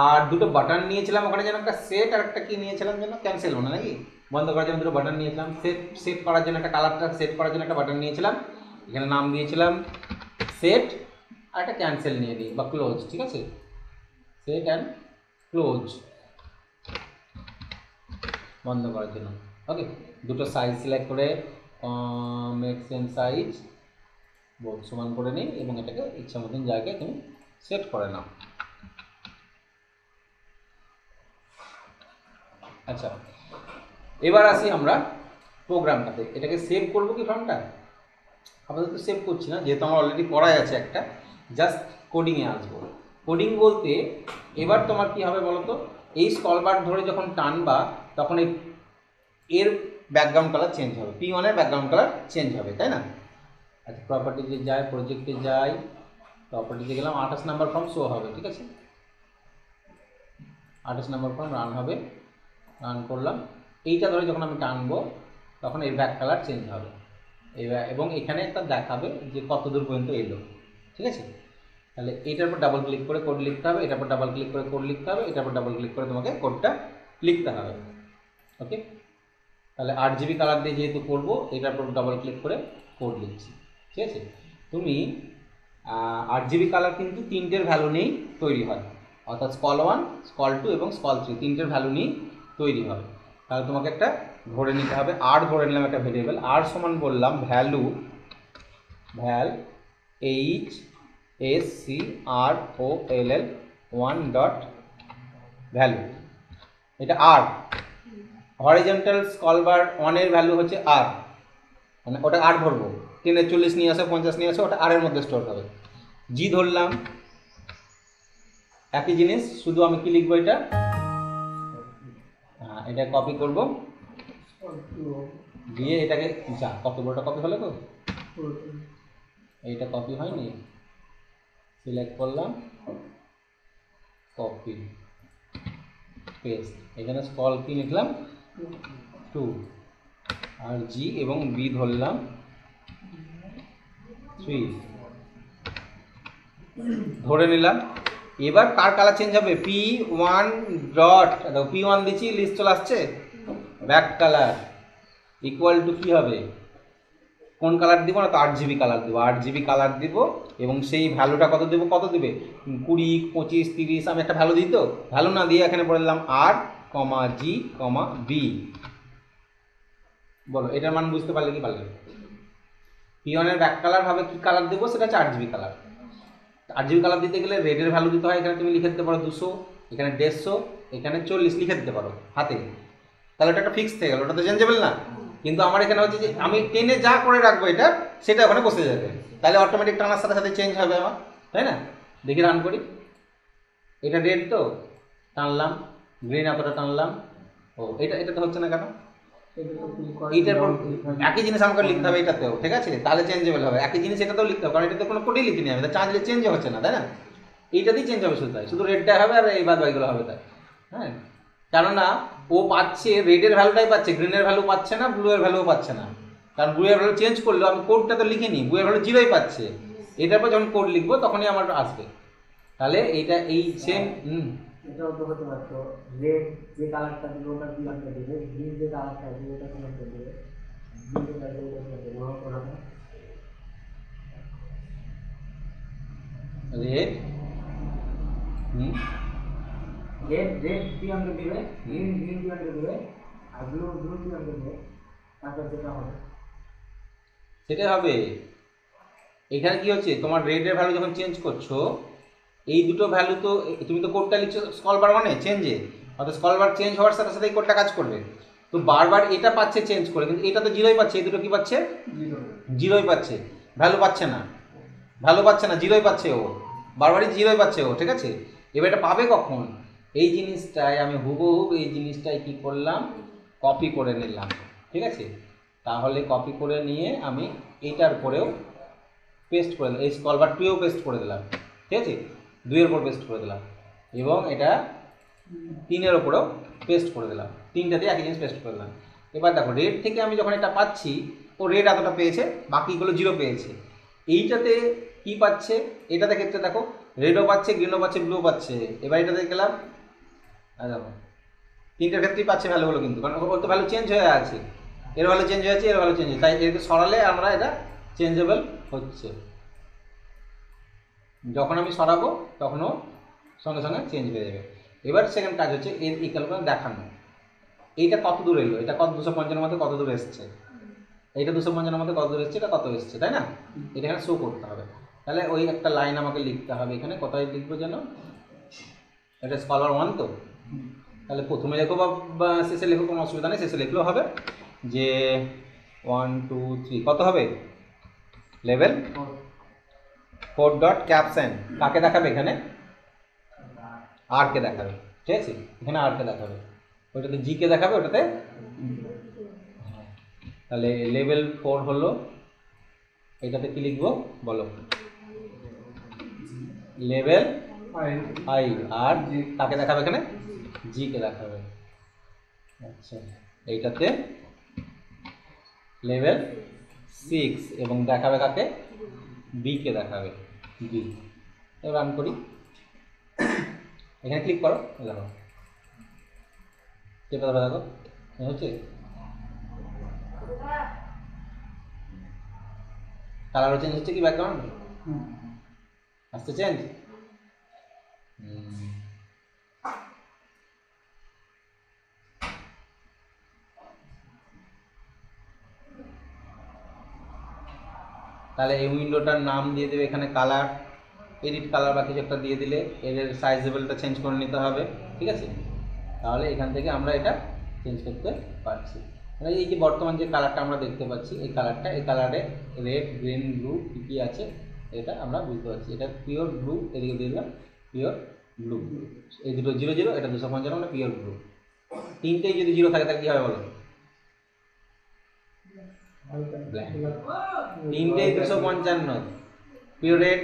আর দুটো বাটন নিয়েছিলাম ওখানে, যেন একটা সেট আর একটা কি নিয়েছিলাম যেন, ক্যান্সেল মনে নাকি, বন্ধ করার জন্য দুটো বাটন নিয়েছিলাম, সেট করার জন্য একটা কালারটা সেট করার জন্য একটা বাটন নিয়েছিলাম, এখানে নাম দিয়েছিলাম সেট, আর একটা ক্যান্সেল নিয়ে দিই বা ক্লোজ, ঠিক আছে, সেট অ্যান্ড ক্লোজ বন্ধ করার জন্য। ওকে, দুটো সাইজ সিলেক্ট করে মেক সেম সাইজ বোর্ড সমান করে নিই এবং এটাকে ইচ্ছা মতন জায়গায় তুমি সেট করে নাও। আচ্ছা, এবার আসি আমরা প্রোগ্রামটাতে, এটাকে সেভ করবো কি ফর্মটা, আপাতত সেভ করছি না যেহেতু আমার অলরেডি করাই আছে একটা, জাস্ট কোডিংয়ে আসবো। কোডিং বলতে এবার তোমার কি হবে বলো তো, এই স্ক্রল বার ধরে যখন টানবা তখন এর ব্যাকগ্রাউন্ড কালার চেঞ্জ হবে, P1 এর ব্যাকগ্রাউন্ড কালার চেঞ্জ হবে, তাই না। আচ্ছা, প্রপার্টিতে যাই, প্রজেক্টে যাই, প্রপার্টিতে গেলাম, 28 নাম্বার ফর্ম শো হবে, ঠিক আছে, 28 নাম্বার ফর্ম রান হবে, রান করলাম। এইটা ধরে যখন আমি টানবো তখন এই ব্যাক কালার চেঞ্জ হবে, এবং এখানে একটা দেখাবে যে কত দূর পর্যন্ত এলো, ঠিক আছে। তাহলে এটার উপর ডাবল ক্লিক করে কোড লিখতে হবে, এটার উপর ডাবল ক্লিক করে কোড লিখতে হবে, এটার উপর ডাবল ক্লিক করে তোমাকে কোডটা লিখতে হবে। ওকে, তাহলে 8 জিবি কালার দিয়ে যেহেতু করবো, এটার উপর ডাবল ক্লিক করে কোড লিখছি, ঠিক আছে। তুমি 8 জিবি কালার কিন্তু তিনটের ভ্যালু নিয়েই তৈরি হয়, অর্থাৎ স্কল 1, স্কল 2 এবং স্কল 3 তিনটের ভ্যালু নিয়েই তৈরি হয়। তাহলে তোমাকে একটা ধরে নিতে হবে, আর ধরে নিলাম একটা ভেরিয়েবল, আর সমান বললাম ভ্যালু, HSCROLL 1 ডট ভ্যালু, এটা আর হরিজন্টাল স্কল বার 1 এর ভ্যালু হচ্ছে আর, মানে ওটা আর ধরবো, 3 40 নিয়ে আসো, 50 নিয়ে আসো, ওটা আর এর মধ্যে স্টোর হবে। জি ধরলাম, একই জিনিস, শুধু আমি কি লিখবো, এটা এটা কপি করব, দিয়ে এটাকে যা কত বড়টা কপি হলো তো, এইটা কপি হয়নি, সিলেক্ট করলাম, কপি পেস্ট, এখানে স্কল কি লিখলাম 2, আর জি এবং বি ধরলাম 3 ধরে নিলাম। এবার কার কালার চেঞ্জ হবে, P1 ডট, P1 দিচ্ছি, লিস্ট চলে আসছে, ব্যাক কালার ইকুয়াল টু কি হবে, কোন কালার দিব না তো 8 জিবি কালার দেবো, 8 জিবি কালার দিব, এবং সেই ভ্যালুটা কত দেবো, কত দেবে 20, 25, 30, আমি একটা ভ্যালু দিই, তো ভ্যালু না দিয়ে এখানে বলে দিলাম আর কমা জি কমা বি। বলো এটার মান বুঝতে পারলে কি পারলে, P1 এর ব্যাক কালার হবে কি কালার দেবো, সেটা হচ্ছে 8 জিবি কালার। 8 জিবি কালার দিতে গেলে রেডের ভ্যালু দিতে হয়, এখানে তুমি লিখে দিতে পারো 200, এখানে 150, এখানে 40 লিখে দিতে পারো হাতে, তাহলে ওটা একটা ফিক্স থেকে গেল, ওটা তো চেঞ্জেবল না। কিন্তু আমার এখানে হচ্ছে যে আমি টেনে যা করে রাখবো এটা, সেটা ওখানে বসে যাবে, তাহলে অটোমেটিক টানার সাথে সাথে চেঞ্জ হবে আমার, তাই না। দেখি রান করি, এটা রেড তো টানলাম, গ্রিন এতটা টানলাম, ও এটা তো হচ্ছে না কেন, এইটার পর একই জিনিস আমাকে লিখতে হবে এটাতেও, ঠিক আছে, তাহলে চেঞ্জেবল হবে, একই জিনিস এটাতেও লিখতে হবে, কারণ এটাতে কোনো কোডই লিখিনি আমি, চার্জলে চেঞ্জ হচ্ছে না, তাই না। এইটাতেই চেঞ্জ হবে শুধু, তাই শুধু রেডটা হবে আর এই বাদ বাকিগুলো হবে, তাই হ্যাঁ, কেননা ও পাচ্ছে রেডের ভ্যালুটাই পাচ্ছে, গ্রিনের ভ্যালু পাচ্ছে না, ব্লু এর ভ্যালুও পাচ্ছে না, কারণ ব্লু এর ভ্যালু চেঞ্জ করলেও আমি কোডটা তো লিখিনি, ব্লু এর ভ্যালু 0ই পাচ্ছে, এটার পর যখন কোড লিখবো তখনই আমার আসবে। তাহলে এইটা এই সেম এটাও তো হতে পারতো, রেড যে কালারটা দিবে ওটা বিলংটা দিবে, গ্রিন যে কালারটা দিবে ওটা বিলংটা দিবে, ব্লু যেটা দিবে ওটা দিবে, ওরা রেড রেড বিলংটা দিবে, গ্রিন বিলংটা দিবে, আর ব্লু বিলংটা দিবে, তারপর যেটা হবে সেটাই হবে। এখানে কি হচ্ছে, তোমার রেটের ভ্যালু যখন চেঞ্জ করছো, এই দুটো ভ্যালু তো তুমি তো কোডটা লিখছো স্কল বার মানে চেঞ্জে, অর্থাৎ স্কল বার চেঞ্জ হওয়ার সাথে সাথে এই কোডটা কাজ করবে। তো বারবার এটা পাচ্ছে চেঞ্জ করে, কিন্তু এটা তো জিরোই পাচ্ছে, এই দুটো কি পাচ্ছে, জিরোই পাচ্ছে, ভ্যালু পাচ্ছে না, ভ্যালু পাচ্ছে না, জিরোই পাচ্ছে ও, বারবারই জিরোই পাচ্ছে ও, ঠিক আছে। এবার এটা পাবে কখন, এই জিনিসটাই আমি হুবহুব এই জিনিসটাই কি করলাম, কপি করে নিলাম, ঠিক আছে। তাহলে কপি করে নিয়ে আমি এইটার পরেও পেস্ট করে দিলাম, এই স্কলবার টুয়েও পেস্ট করে দিলাম, ঠিক আছে, 2-এর উপর পেস্ট করে দিলাম, এবং এটা 3-এর উপরেও পেস্ট করে দিলাম, 3টাতে একই জিনিস পেস্ট করে দিলাম। এবার দেখো রেড থেকে আমি যখন এটা পাচ্ছি, ও রেড এতটা পেয়েছে, বাকিগুলো জিরো পেয়েছে। এইটাতে কি পাচ্ছে, এটাতে ক্ষেত্রে দেখো রেডও পাচ্ছে, গ্রিনও পাচ্ছে, ব্লু পাচ্ছে। এবার এটাতে গেলাম, দেখো 3টের ক্ষেত্রেই পাচ্ছে ভ্যালুগুলো, কিন্তু কারণ ওর তো ভ্যালু চেঞ্জ হয়ে আছে, এর ভ্যালু চেঞ্জ হয়েছে, এর ভ্যালু চেঞ্জ হয়েছে, তাই এটাকে সরালে আমরা এটা চেঞ্জেবল হচ্ছে। যখন আমি সরাবো তখনও সঙ্গে সঙ্গে চেঞ্জ হয়ে যাবে। এবার সেকেন্ড কাজ হচ্ছে এর ইকুয়াল করে দেখানো, এইটা কত দূর এলো, এটা কত 255-এর মধ্যে কত দূর এসছে, এইটা 255-এর মধ্যে কত দূর এসছে, এটা কত এসছে, তাই না, এটা এখানে শো করতে হবে। তাহলে ওই একটা লাইন আমাকে লিখতে হবে এখানে, কোথায় লিখবো যেন, এটা স্কলার 1 তো, তাহলে প্রথমে লেখো বা শেষে লেখো, কোনো অসুবিধা নেই, শেষে লিখলেও হবে, যে 1 2 3 কত হবে, লেভেল 4 ডট ক্যাপশন কাকে দেখাবে এখানে, আর কে দেখাবে, ঠিক আছে, এখানে আর কে দেখাবে, ওইটাতে জি কে দেখাবে, ওটাতে, তাহলে লেভেল 4 হলো, এটাতে কি লিখবো বলো, লেভেল আই, আর কাকে দেখাবে এখানে, জি কে দেখাবে। আচ্ছা, এইটাতে লেভেল 6 এবং দেখাবে কাকে, বি কে দেখাবে, বি। এবার রান করি, এখানে ক্লিক করো, দেখো চেপে ধরে দেখো হচ্ছে, কালারও চেঞ্জ হচ্ছে কি, ব্যাকগ্রাউন্ড আসতে চেঞ্জ, তাহলে এই উইন্ডোটার নাম দিয়ে দেবে এখানে কালার, এডিট কালার বা কিছু একটা দিয়ে দিলে এর সাইজ লেভেলটা চেঞ্জ করে নিতে হবে, ঠিক আছে। তাহলে এখান থেকে আমরা এটা চেঞ্জ করতে পারছি। মানে এই যে বর্তমান যে কালারটা আমরা দেখতে পাচ্ছি, এই কালারটা, এই কালারে রেড গ্রিন ব্লু কী কী আছে এটা আমরা বুঝতে পারছি। এটা পিওর ব্লু, এদিকে দিয়ে দিলাম পিওর ব্লু, এই দুটো 0 0, এটা 255 মানে পিওর ব্লু। তিনটেই যদি 0 থাকে তাহলে কী হবে বলো, ব্ল্যাক। তিনটেই 255 পিওর রেড,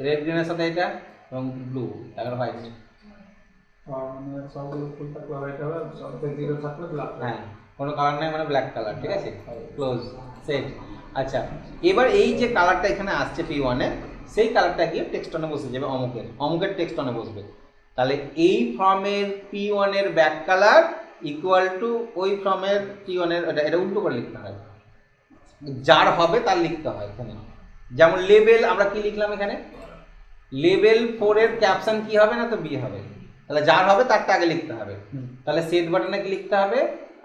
রেড গ্রিনের সাথে এটা, এবং ব্লু তারপর হোয়াইট, হ্যাঁ কোনো কালার নেই মানে ব্ল্যাক কালার, ঠিক আছে, ক্লোজ সেট। আচ্ছা, এবার এই যে কালারটা এখানে আসছে P1 এ, সেই কালারটা গিয়ে টেক্সট অনে বসে যাবে, অমুকের টেক্সট অনে বসবে। তাহলে এই ফর্মের P1 এর ব্যাক কালার ইকুয়াল টু ওই ফর্মের P1 এর, এটা উল্টো করে লিখতে হয়, যার হবে তার লিখতে হয় এখানে। যেমন লেবেল, আমরা কি লিখলাম এখানে, লেভেল 4 এর ক্যাপশন কি হবে না, তো বি হবে, তাহলে যার হবে তারটা আগে লিখতে হবে। তাহলে সেট বাটনে কি লিখতে হবে,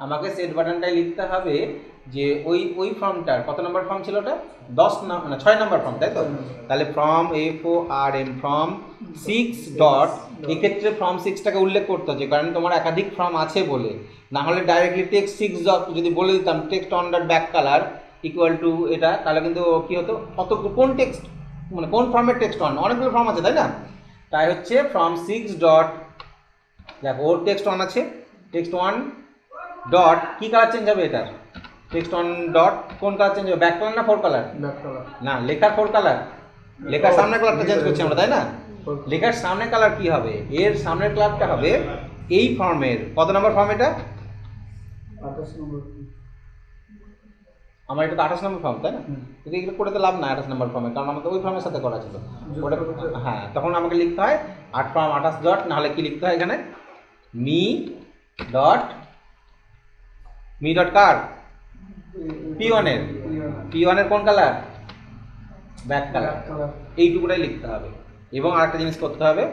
আমাকে সেট বাটনটাই লিখতে হবে যে ওই ফর্মটার কত নম্বর ফর্ম ছিল, ওটা 6 নম্বর ফর্ম, তাই তো। তাহলে ফর্ম FORM ফর্ম 6 ডট, এক্ষেত্রে ফর্ম 6টাকে উল্লেখ করতে হচ্ছে, কারণ তোমার একাধিক ফর্ম আছে বলে, না হলে ডাইরেক্টলি টেক্সট 6 ডট যদি বলে দিতাম text on dot back colour equal to এটা, তাহলে কিন্তু কি হতো, কত কোন টেক্সট মানে কোন ফর্মের টেক্সট অন, অনেকগুলো ফর্ম আছে তাই না। তাই হচ্ছে ফর্ম 6 ডট, দেখো ওর টেক্সট অন আছে, টেক্সট 1 ডট কি কালার চেঞ্জ হবে, এটার টেক্সট অন ডট কোন কালার চেঞ্জ হবে, ব্যাক কালার না 4 কালার, না লেখার 4 কালার, লেখার সামনের কালারটা চেঞ্জ করছি আমরা তাই না। লেখার সামনের কালার কি হবে, এর সামনের কালারটা হবে এই ফর্মের কত নম্বর ফর্ম, এটা 28 নম্বর, আমার এটা তো 28 নম্বর ফর্ম তাই না, কিন্তু এগুলো করে তো লাভ না 28 নম্বর ফর্মে, কারণ আমাকে ওই ফর্মের সাথে করা ছিল ওটা, হ্যাঁ তখন আমাকে লিখতে হয় 8 ফর্ম 28 ডট, নাহলে কি লিখতে হয় এখানে মি ডট কার, P1 এর কোন কালার, ব্যাক কালার, এইটুকুটাই লিখতে হবে। এবং আরেকটা জিনিস করতে হবে,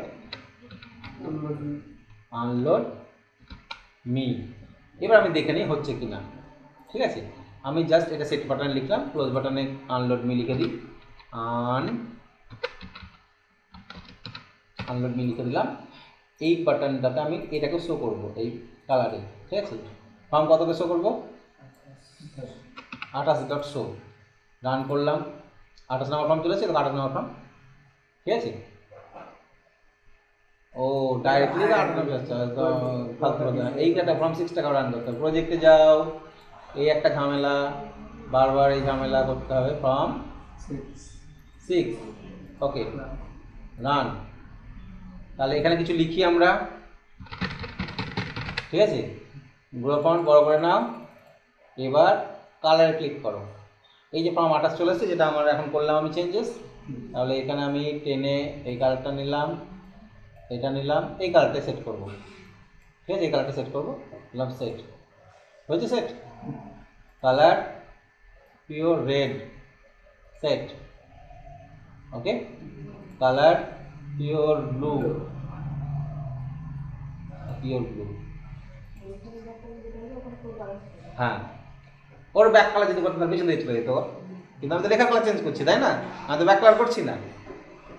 আনলোড মি। এবার আমি দেখে নিই হচ্ছে কি না, ঠিক আছে। আমি জাস্ট এটা সেট বাটনে লিখলাম, ক্লোজ বাটনে আনলোড মি লিখে দিই, আনলোড মি লিখে দিলাম। এই বাটনটাতে আমি এটাকে শো করব, এই কালারে, ঠিক আছে। ফর্ম কতকে শো করবো? 28 ডট শো। রান করলাম, 28 নম্বর ফর্ম চলেছে, 28 নম্বর ফর্ম, ঠিক আছে। ও ডাইরেক্টলি 28 নম্বর যাচ্ছে, ফালতু কথা না। এইটা ফর্ম 6 টাকা রান করতে হবে। প্রজেক্টে যাও, এই একটা ঝামেলা, বারবার এই ঝামেলা করতে হবে। ফর্ম 6, ওকে, রান। তাহলে এখানে কিছু লিখি আমরা, ঠিক আছে। গ্রো ফন্ট বড় করে নাও, এবার কালারে ক্লিক করো। এই যে ফর্ম 28 চলে এসেছে, যেটা আমরা এখন করলাম আমি চেঞ্জেস। তাহলে এখানে আমি টেনে এই কালারটা নিলাম, এটা নিলাম, এই কালারটা সেট করব, ঠিক আছে। এই কালারটা সেট করবো, নিলাম সেট, হয়েছে set. Colour pure red, set, okay. Colour pure blue, pure blue, হ্যাঁ। ওর ব্যাক কালার যদি করতে পারবে পিছনে চলে যেত, কিন্তু আমি তো লেখার কালার চেঞ্জ করছি, তাই না? আমি তো ব্যাক কালার করছি না।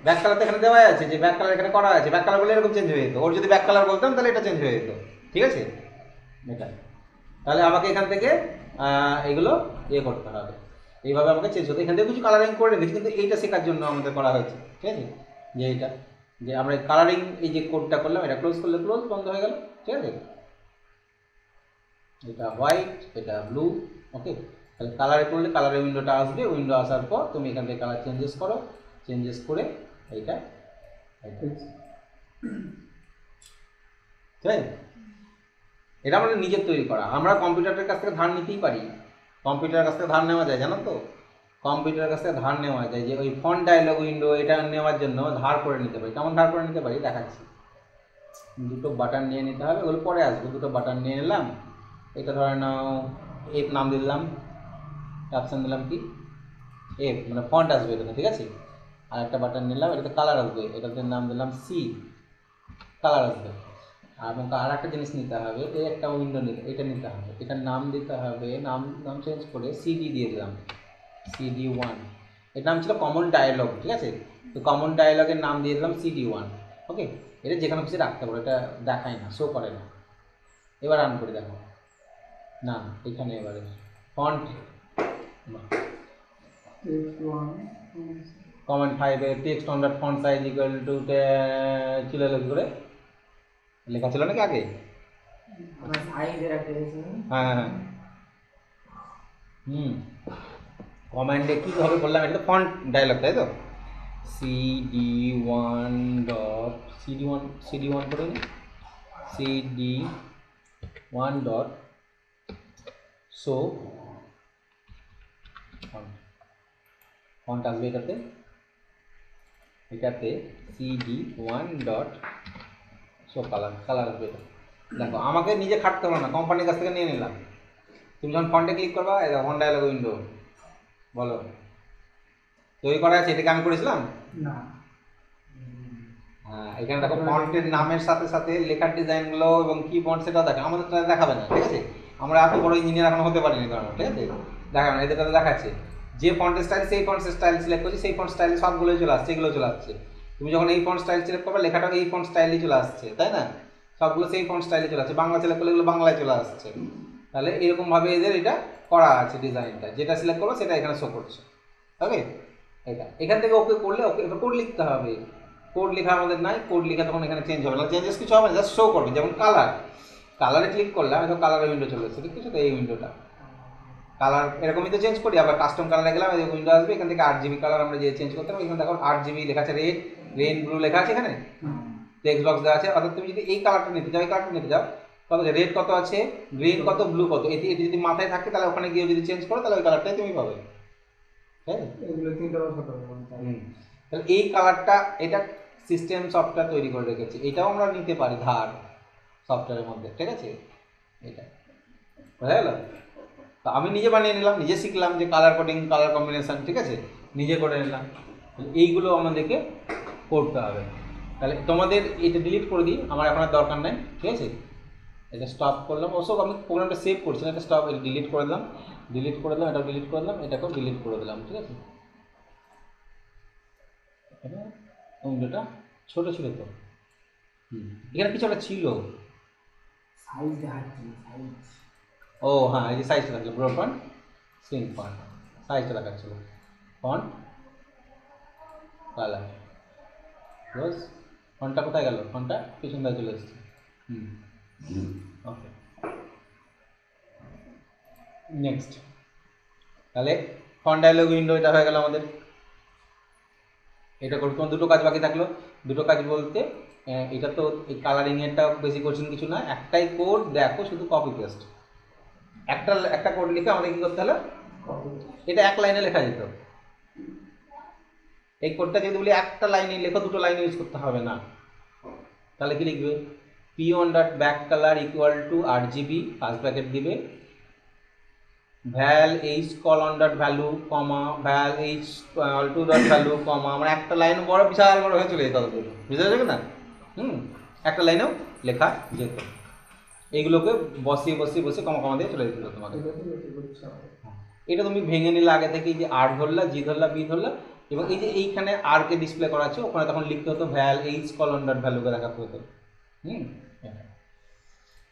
ব্যাক কালার তো এখানে দেওয়াই আছে, যে ব্যাক কালার এখানে করা আছে। ব্যাক কালার বলে এরকম চেঞ্জ হয়ে যেত। ওর যদি ব্যাক কালার বলতাম তাহলে এটা চেঞ্জ হয়ে যেত, ঠিক আছে। এটা তাহলে আমাকে এখান থেকে এগুলো ইয়ে করতে হবে, এইভাবে আমাকে চেঞ্জ হতো। এখান থেকে কিছু কালারিং করে রেখেছি, কিন্তু এইটা শেখার জন্য আমাদের করা হয়েছে, ঠিক আছে। যে এইটা, যে আমরা কালারিং, এই যে কোডটা করলাম, এটা ক্লোজ করলে ক্লোজ, বন্ধ হয়ে গেল, ঠিক আছে। এটা হোয়াইট, এটা ব্লু, ওকে। তাহলে কালারে করলে কালারের উইন্ডোটা আসবে। উইন্ডো আসার পর তুমি এখান থেকে কালার চেঞ্জেস করো, চেঞ্জেস করে এইটা, ঠিক আছে। এটা আমাদের নিজের তৈরি করা। আমরা কম্পিউটারের কাছ থেকে ধার নিতেই পারি, কম্পিউটারের কাছ থেকে ধার নেওয়া যায়, জানো তো। কম্পিউটারের কাছ থেকে ধার নেওয়া যায়, যে ওই ফন্ট ডায়লগ উইন্ডো এটা নেওয়ার জন্য ধার করে নিতে পারি। কেমন ধার করে নিতে পারি দেখাচ্ছি। দুটো বাটন নিয়ে নিতে হবে, ওগুলো পরে আসবে। দুটো বাটন নিয়ে নিলাম, এটা ধরে নাও এফ নাম দিলাম, অপশান দিলাম কি এফ, মানে ফন্ট আসবে এটাতে, ঠিক আছে। আর একটা বাটন নিলাম, এটাতে কালার আসবে, এটাতে নাম দিলাম সি, কালার আসবে। এবং আর একটা জিনিস নিতে হবে, এই একটা উইন্ডো নিতে, এটা নিতে হবে, এটার নাম দিতে হবে, নাম চেঞ্জ করে সিডি দিয়ে দিলাম, CD1। এর নাম ছিল কমন ডায়ালগ, ঠিক আছে। তো কমন ডায়ালগের নাম দিয়ে দিলাম CD1, ওকে। এটা যেখানে খুশি রাখতে পারো, এটা দেখায় না, শো করে না। এবার রান করে দেখো, না এখানে এবারে font comment 5 text on that font size equal to ছিল করে লেখা ছিল নাকি আগে? হ্যাঁ হ্যাঁ, কমান্ডে কীভাবে করলাম, এটা তো ফন্ট ডায়লগ, তাই তো। CD1 ডট CD1 করে নি, CD1 ডট শো ফন্ট আসবে এটাতে, CD1 ডট শো কালার আসবে এটা। দেখো আমাকে নিজে খাটতে হলো না, কোম্পানির কাছ থেকে নিয়ে নিলাম। তুমি যখন ফন্টে ক্লিক করবা, এই দেখো ফন্ট ডায়লগ উইন্ডো, বলো তৈরি করা আছে। এটাকে আমি করেছিলাম না। হ্যাঁ, এখানে দেখো ফন্টের নামের সাথে সাথে লেখার ডিজাইনগুলো এবং কি ফন্ট সেটাও দেখে। আমাদের তো দেখাবে না, ঠিক আছে। আমরা এত বড় ইঞ্জিনিয়ার এখনো হতে পারিনি, কারণ ঠিক আছে দেখাবে না। এদেরটা দেখাচ্ছে যে ফন্টের স্টাইল, সেই ফন্টের স্টাইল সিলেক্ট করছি, সেই ফন্ট স্টাইলে সবগুলোই চলে আসছে, এগুলো চলে আসছে। তুমি যখন এই ফন্ট স্টাইল সিলেক্ট করবে, লেখাটাও এই ফন্ট স্টাইলেই চলে আসছে, তাই না। সবগুলো সেই ফন্ট স্টাইলে চলে আসছে। বাংলা সিলেক্ট করলে এগুলো বাংলায় চলে আসছে। তাহলে এরকমভাবে এদের এটা করা আছে ডিজাইনটা, যেটা সিলেক্ট করবো সেটা এখানে শো করছে, ওকে। এটা এখান থেকে ওকে করলে, ওকে কোড লিখতে হবে। কোড লেখা আমাদের নাই, কোড লেখা তখন এখানে চেঞ্জ হবে না, চেঞ্জেস কিছু হবে না, জাস্ট শো করবে। যেমন কালারে ক্লিক করলাম, এখন কালারের উইন্ডো চলে এসেছে, দেখতেছো তো এই উইন্ডোটা। কালার এরকমই তো চেঞ্জ করি। আবার কাস্টম কালারে গেলাম, এই উইন্ডো আসবে, এখান থেকে 8GB কালার আমরা যে চেঞ্জ করতে হবে। এখানে দেখো 8GB লেখা আছে, রেড ব্লু লেখা আছে এখানে, টেক্সট বক্স দেওয়া আছে। অর্থাৎ তুমি যদি এই কালারটা নিতে চাও, এই কালারটা নিতে চাও, কত আছে, রেড কত আছে, গ্রিন কত, ব্লু কত, এটি যদি মাথায় থাকে তাহলে ওখানে গিয়ে যদি চেঞ্জ করো তাহলে ওই কালারটাই তুমি পাবে, হ্যাঁ। তাহলে এই কালারটা, এটা সিস্টেম সফটওয়্যার তৈরি করে রেখেছে। এটাও আমরা নিতে পারি ধার সফটওয়্যারের মধ্যে, ঠিক আছে। এটা বোঝা গেল। তো আমি নিজে বানিয়ে নিলাম, নিজে শিখলাম যে কালার কোডিং, কালার কম্বিনেশন, ঠিক আছে, নিজে করে নিলাম। এইগুলো আমাদেরকে করতে হবে। তাহলে তোমাদের এটা ডিলিট করে দিই, আমার এখন আর দরকার নেই, ঠিক আছে। এটা স্টপ করলাম, অবশ্য আমি প্রোগ্রামটা সেভ করছি না, এটা স্টপ, ডিলিট করে দিলাম, এটাও ডিলিট করে দিলাম, এটাকেও ডিলিট করে দিলাম, ঠিক আছে। উইন্ডোটা ছোটো ছিল তো, এখানে কিছু একটা ছিল, সাইজ দেখাচ্ছি, সাইজ। ও হ্যাঁ, এই যে সাইজটা থাকলো, ব্রো ফন্ট স্ক্রিন ফন্ট, সাইজটা দেখাচ্ছিল, ফন্ট কালার ক্লোজ। ফন্টটা কোথায় গেল? ফন্টটা পিছন দিকে চলে এসেছে। ওকে, নেক্সট। তাহলে ফন্ট ডায়লগ উইন্ডো এটা হয়ে গেল আমাদের। এটা করতে তোমার দুটো কাজ বাকি থাকলো। দুটো কাজ বলতে এটা তো এই কালারিংয়েরটা বেশি কোশ্চেন কিছু না, একটাই কোড দেখো, শুধু কপি পেস্ট। একটা কোড লিখে আমাদের কী করতে হলো, এটা এক লাইনে লেখা যেত। এই কোডটা যদি বলি একটা লাইনে লেখো, দুটো লাইনে ইউজ করতে হবে না, তাহলে কি লিখবে? p1 dot back colour equal to RGB, first bracket দিবে, ভ্যাল এইচ কলন ডট ভ্যালু কমা ভ্যাল এইচ টু ডট ভ্যালু কমা, মানে একটা লাইন বড় বিশাল বড় হয়ে চলে যেত, বুঝতে পারছো না? একটা লাইনেও লেখা যেত। এইগুলোকে বসিয়ে বসিয়ে বসিয়ে কমা কমা দিয়ে চলে যেত তোমাকে। এটা তুমি ভেঙে নিলে আগে থেকে, এই যে আর ধরলা, জি ধরলা, বি ধরলা, এবং এই যে এইখানে আর কে ডিসপ্লে করা আছে, ওখানে তখন লিখতে হতো ভ্যাল এইচ কলন ডট ভ্যালুকে দেখাতে হতো।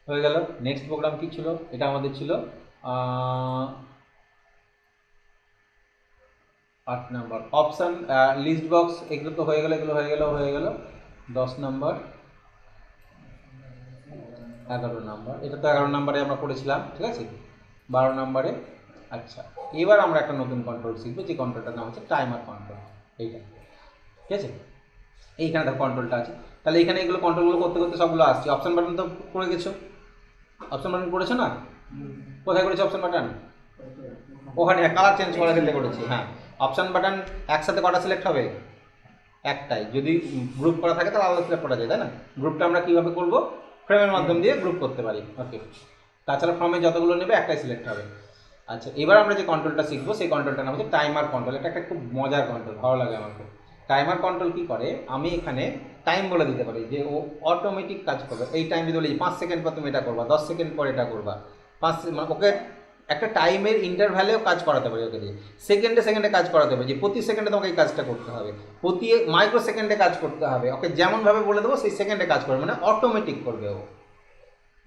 হয়ে গেল। নেক্সট প্রোগ্রাম কি ছিল? এটা আমাদের ছিল 8 নাম্বার অপশান লিস্ট বক্স। এগুলো তো হয়ে গেল, এগুলো হয়ে গেল 10 নাম্বার, 11 নাম্বার। এটা তো 11 নাম্বারে আমরা করেছিলাম, ঠিক আছে। 12 নাম্বারে, আচ্ছা এবার আমরা একটা নতুন কন্ট্রোল শিখবো, যে কন্ট্রোলটার নাম হচ্ছে টাইমার কন্ট্রোল। এইটা ঠিক আছে, এইখানে দেখো কন্ট্রোলটা আছে। তাহলে এখানে এগুলো কন্ট্রোলগুলো করতে করতে সবগুলো আসছে। অপশান বাটন তো করে গেছো, অপশান বাটন করেছো না? কোথায় করেছো অপশান বাটন? ওখানে কালার চেঞ্জ করার ক্ষেত্রে করেছি। হ্যাঁ, অপশান বাটন একসাথে কটা সিলেক্ট হবে? একটাই। যদি গ্রুপ করা থাকে তাহলে আলাদা সিলেক্ট করা যায়, তাই না? গ্রুপটা আমরা কীভাবে করবো? ফ্রেমের মাধ্যম দিয়ে গ্রুপ করতে পারি। ওকে, তাছাড়া ফ্রমে যতগুলো নেবে একটাই সিলেক্ট হবে। আচ্ছা, এবার আমরা যে কন্ট্রোলটা শিখবো সেই কন্ট্রোলটার নাম হচ্ছে টাইমার কন্ট্রোল। এটা একটা খুব মজার কন্ট্রোল, ভালো লাগে আমার খুব। টাইমার কন্ট্রোল কী করে, আমি এখানে টাইম বলে দিতে পারি যে ও অটোমেটিক কাজ করবে। এই টাইম যদি বলি 5 সেকেন্ড পর তুমি এটা করবা, 10 সেকেন্ড পর এটা করবা, মানে ওকে একটা টাইমের ইন্টারভ্যালেও কাজ করাতে পারি ওকে দিয়ে। সেকেন্ডে সেকেন্ডে কাজ করাতে হবে, যে প্রতি সেকেন্ডে তোমাকে এই কাজটা করতে হবে, প্রতি মাইক্রো সেকেন্ডে কাজ করতে হবে। ওকে যেমনভাবে বলে দেবো সেই সেকেন্ডে কাজ করবে, মানে অটোমেটিক করবে ও।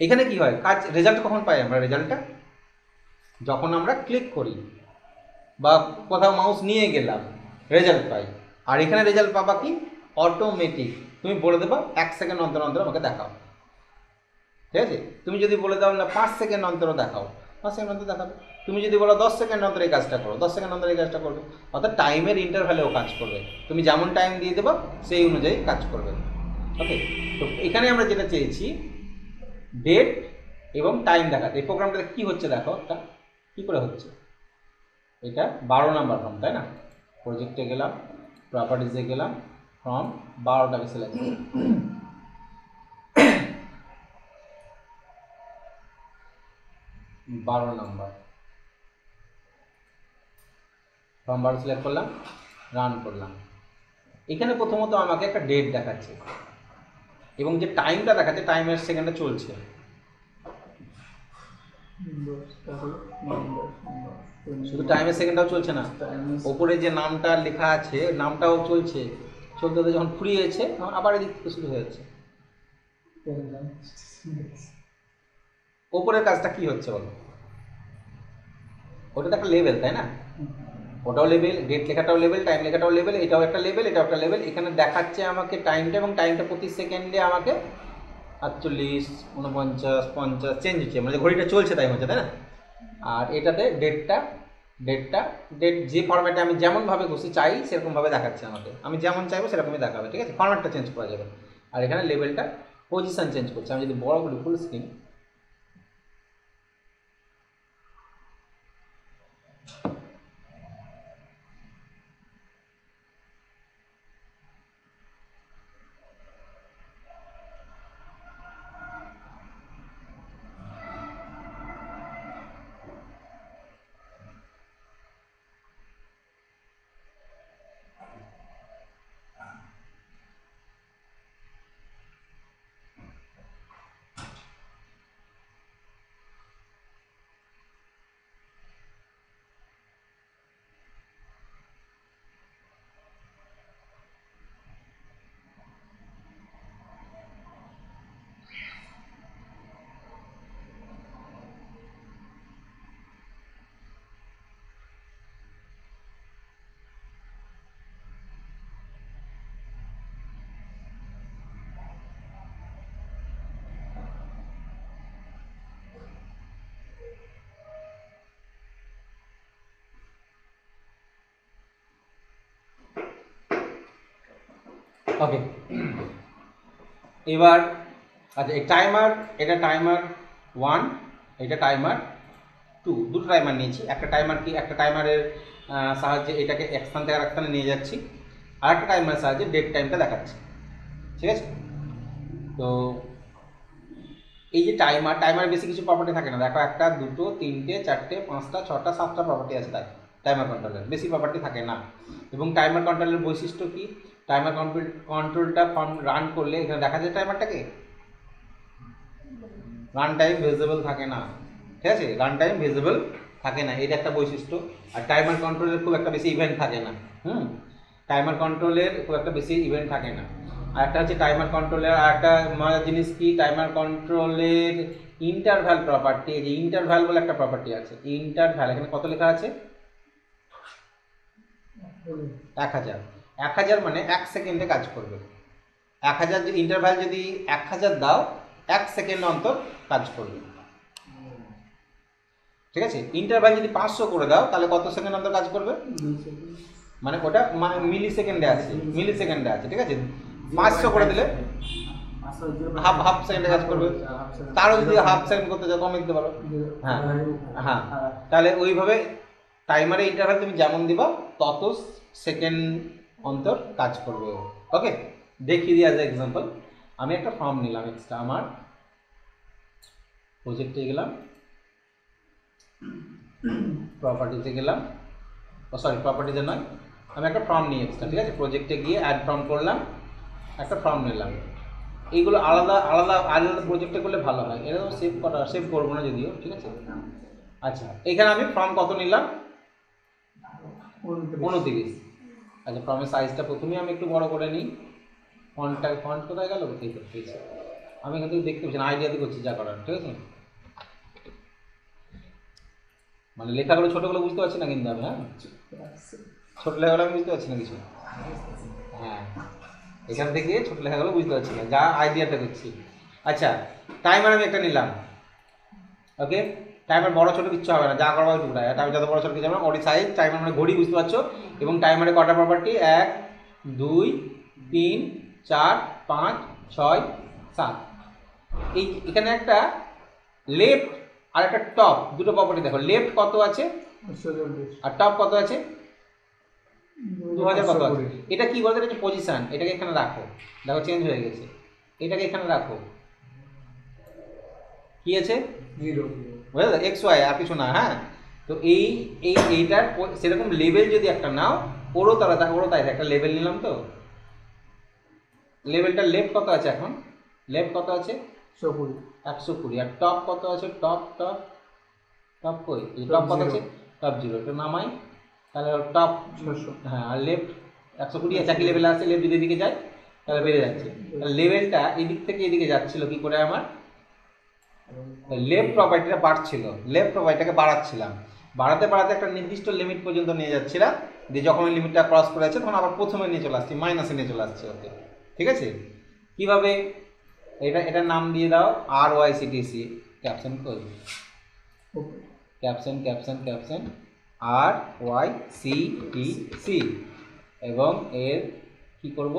এখানে কি হয়, কাজ রেজাল্ট কখন পাই আমরা? রেজাল্টটা যখন আমরা ক্লিক করি বা কোথাও মাউস নিয়ে গেলাম, রেজাল্ট পাই। আর এখানে রেজাল্ট পাবা কি, অটোমেটিক। তুমি বলে দেবা 1 সেকেন্ড অন্তর অন্তর আমাকে দেখাও, ঠিক আছে। তুমি যদি বলে দাও না 5 সেকেন্ড অন্তর দেখাও, 5 সেকেন্ড অন্তর দেখাবে। তুমি যদি বলো 10 সেকেন্ড অন্তর এই কাজটা করো, 10 সেকেন্ড অন্তর এই কাজটা করবে। অর্থাৎ টাইমের ইন্টারভ্যালেও কাজ করবে, তুমি যেমন টাইম দিয়ে দেবো সেই অনুযায়ী কাজ করবে। ওকে, তো এখানে আমরা যেটা চেয়েছি ডেট এবং টাইম দেখাতে। এই প্রোগ্রামটাতে কী হচ্ছে দেখো, একটা কী করে হচ্ছে। এটা 12 নাম্বার ফর্ম, তাই না? প্রজেক্টে গেলাম, প্রপার্টিসে গেলাম, ফর্ম 12টাকে সিলেক্ট করি, 12 নাম্বার ফর্ম 12 সিলেক্ট করলাম, রান করলাম। এখানে প্রথমত আমাকে একটা ডেট দেখাচ্ছে এবং যে টাইমটা দেখাচ্ছে, টাইমের সেকেন্ডে চলছে। শুধু টাইমের সেকেন্ডটাও চলছে না, ওপরে যে নামটা লেখা আছে নামটাও চলছে। চলতে চলতে যখন ফুরিয়েছে তখন আবার এদিক থেকে শুরু হয়েছে। ওপরের কাজটা কি হচ্ছে বলো? ওটা তো একটা লেভেল, তাই না? ওটাও level, date লেখাটাও level, time লেখাটাও level, এটাও একটা লেভেল, এটাও একটা লেভেল। এখানে দেখাচ্ছে আমাকে টাইমটা, এবং টাইমটা প্রতি সেকেন্ডে আমাকে 48, 49, 50 চেঞ্জ হচ্ছে, মানে ঘড়িটা চলছে তাই হচ্ছে, তাই না? আর এটাতে ডেট যে ফরম্যাটে আমি যেমনভাবে খুশি চাই সেরকমভাবে দেখাচ্ছে আমাকে। আমি যেমন চাইবো সেরকমই দেখাবে, ঠিক আছে। ফরম্যাটটা চেঞ্জ করা যাবে। আর এখানে লেভেলটা পজিশন চেঞ্জ করছে। আমি যদি বড় করি ফুল স্ক্রিন, ওকে, এবার আচ্ছা এই টাইমার, এটা টাইমার 1, এটা টাইমার 2, দুটো টাইমার নিয়েছি। একটা টাইমার কি, একটা টাইমারের সাহায্যে এটাকে এক স্থান থেকে আরেক স্থানে নিয়ে যাচ্ছি, আর একটা টাইমারের সাহায্যে ডেট টাইমটা দেখাচ্ছি, ঠিক আছে। তো এই যে টাইমার, টাইমার বেশি কিছু প্রপার্টি থাকে না, দেখো 1 2 3 4 5 6 7টা প্রপার্টি আছে তাই টাইমার কন্ট্রোলের, বেশি প্রপার্টি থাকে না। এবং টাইমার কন্ট্রোলের বৈশিষ্ট্য কি, টাইমার কন্ট্রোলটা রান করলে এখানে দেখা যায় টাইমারটাকে রান টাইম ভিজিবল থাকে না, ঠিক আছে, রান টাইম ভিজিবল থাকে না, এটা একটা বৈশিষ্ট্য। আর টাইমার কন্ট্রোলের খুব একটা বেশি ইভেন্ট থাকে না, টাইমার কন্ট্রোলের খুব একটা বেশি ইভেন্ট থাকে না। আর একটা হচ্ছে টাইমার কন্ট্রোলের আর একটা মজার জিনিস কি, টাইমার কন্ট্রোলের ইন্টারভ্যাল প্রপার্টি, এই যে ইন্টারভ্যাল বলে একটা প্রপার্টি আছে, ইন্টারভ্যাল এখানে কত লেখা আছে 1000, 1000 মানে 1 সেকেন্ডে কাজ করবে। 1000 যদি ইন্টারভ্যাল যদি 1000 দাও 1 সেকেন্ড অন্তর কাজ করবে, ঠিক আছে। ইন্টারভ্যাল যদি 500 করে দাও তাহলে কত সেকেন্ড অন্তর কাজ করবে, মানে ওটা মিলি সেকেন্ডে আছে, মিলি সেকেন্ডে আছে, ঠিক আছে। 500 করে দিলে হাফ সেকেন্ডে কাজ করবে, তারও যদি হাফ সেকেন্ড করতে চাও কমে দিতে পারো। হ্যাঁ হ্যাঁ, তাহলে ওইভাবে টাইমারে ইন্টারভ্যাল তুমি যেমন দিবা তত সেকেন্ড অন্তর কাজ করবে। ওকে, দেখিয়ে দিই অ্যাজ এ এক্সাম্পল। আমি একটা ফর্ম নিলাম এক্সট্রা, আমার প্রজেক্টে গেলাম, প্রপার্টিতে গেলাম, সরি প্রপার্টিতে নয়, আমি একটা ফর্ম নিই এক্সট্রা, ঠিক আছে। প্রজেক্টে গিয়ে অ্যাড ফর্ম করলাম, একটা ফর্ম নিলাম। এইগুলো আলাদা আলাদা আলাদা প্রজেক্টে করলে ভালো হয়, এরকম সেভ করবো না যদিও, ঠিক আছে। আচ্ছা এখানে আমি ফর্ম কত নিলাম 29। আচ্ছা ফর্মের সাইজটা প্রথমেই আমি একটু বড় করে নিই, ফন্ট কোথায় গেল, এই তো পেয়েছি আমি, এখান থেকে দেখতে পাচ্ছি না, আইডিয়াতে করছি যা করার, ঠিক আছে। মানে লেখাগুলো ছোটোগুলো বুঝতে পারছি না কিন্তু আমি, হ্যাঁ ছোটো লেখাগুলো আমি বুঝতে পারছি না কিছু, হ্যাঁ এখান থেকে ছোটো লেখাগুলো বুঝতে পারছি না, যা আইডিয়াটা করছি। আচ্ছা টাইমার আমি একটা নিলাম, ওকে। টাইমার বড় ছোটো কিচ্ছু হবে না, যা করবো টুকরায়, আমি যত বড় ছোটো কিছু হবে না, ওটি সাইজ টাইমার মানে ঘড়ি, বুঝতে পারছো। এবং টাইমারে কটা প্রপার্টি, 1 2 3 4 5 6 7, এই এখানে একটা লেফট আর একটা টপ, দুটো প্রপার্টি দেখো, লেফট কত আছে আর টপ কত আছে 2000 কত আছে। এটা কি বলতে, এটা পজিশন, এটাকে এখানে রাখো, দেখো চেঞ্জ হয়ে গেছে, এটাকে এখানে রাখো, কি আছে 0, বুঝলে, এক্স ওয়াই আর কিছু না, হ্যাঁ। তো এইটার সেরকম লেভেল যদি একটা নাও, ওরও তাই একটা লেভেল নিলাম, তো লেভেলটা লেফট কত আছে এখন, লেফট কত আছে 120, আর টপ কত আছে, টপ কই, টপ কত আছে, টপ 0, এটা নামাই, তাহলে টপ 600, হ্যাঁ, আর লেফট 120 আছে, একই লেভেলে আছে, লেফট যদি এদিকে যায় তাহলে বেড়ে যাচ্ছে, লেভেলটা এদিক থেকে এদিকে যাচ্ছিল কি করে, আমার লেফট প্রপার্টিটা বাড়ছিল, লেফট প্রপার্টিটাকে বাড়াচ্ছিলাম, বাড়াতে বাড়াতে একটা নির্দিষ্ট লিমিট পর্যন্ত নিয়ে যাচ্ছিলাম, দিয়ে যখন ওই লিমিটটা ক্রস করে যাচ্ছে তখন আবার প্রথমে নিয়ে চলে আসছি, মাইনাসে নিয়ে চলে আসছে, ওকে ঠিক আছে। কিভাবে, এটার নাম দিয়ে দাও RYCTC, ক্যাপশন কই, ক্যাপশন RYCTC, এবং এর কি করব,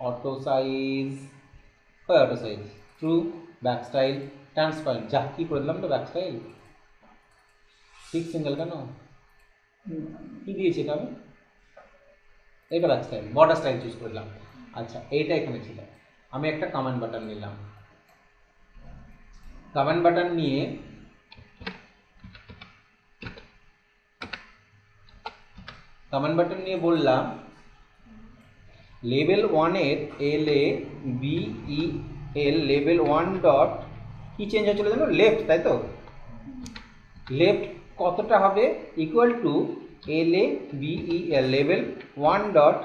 auto size, true, back style, transparent, যা কি করে দিলাম তো, ব্যাক স্টাইল ঠিক সিঙ্গেল, কেন কি দিয়েছি এটা আমি, এইটা back style, border style choose করলাম। আচ্ছা এইটা এখানে ছিল, আমি একটা কমেন্ট বাটন নিলাম, কমেন্ট বাটন নিয়ে বললাম লেভেল 1 এর LABEL লেভেল 1 ডট কি চেঞ্জ হয়েছিল জানো, লেফট, তাই তো, লেফট কতটা হবে, equal to LABEL level 1 dot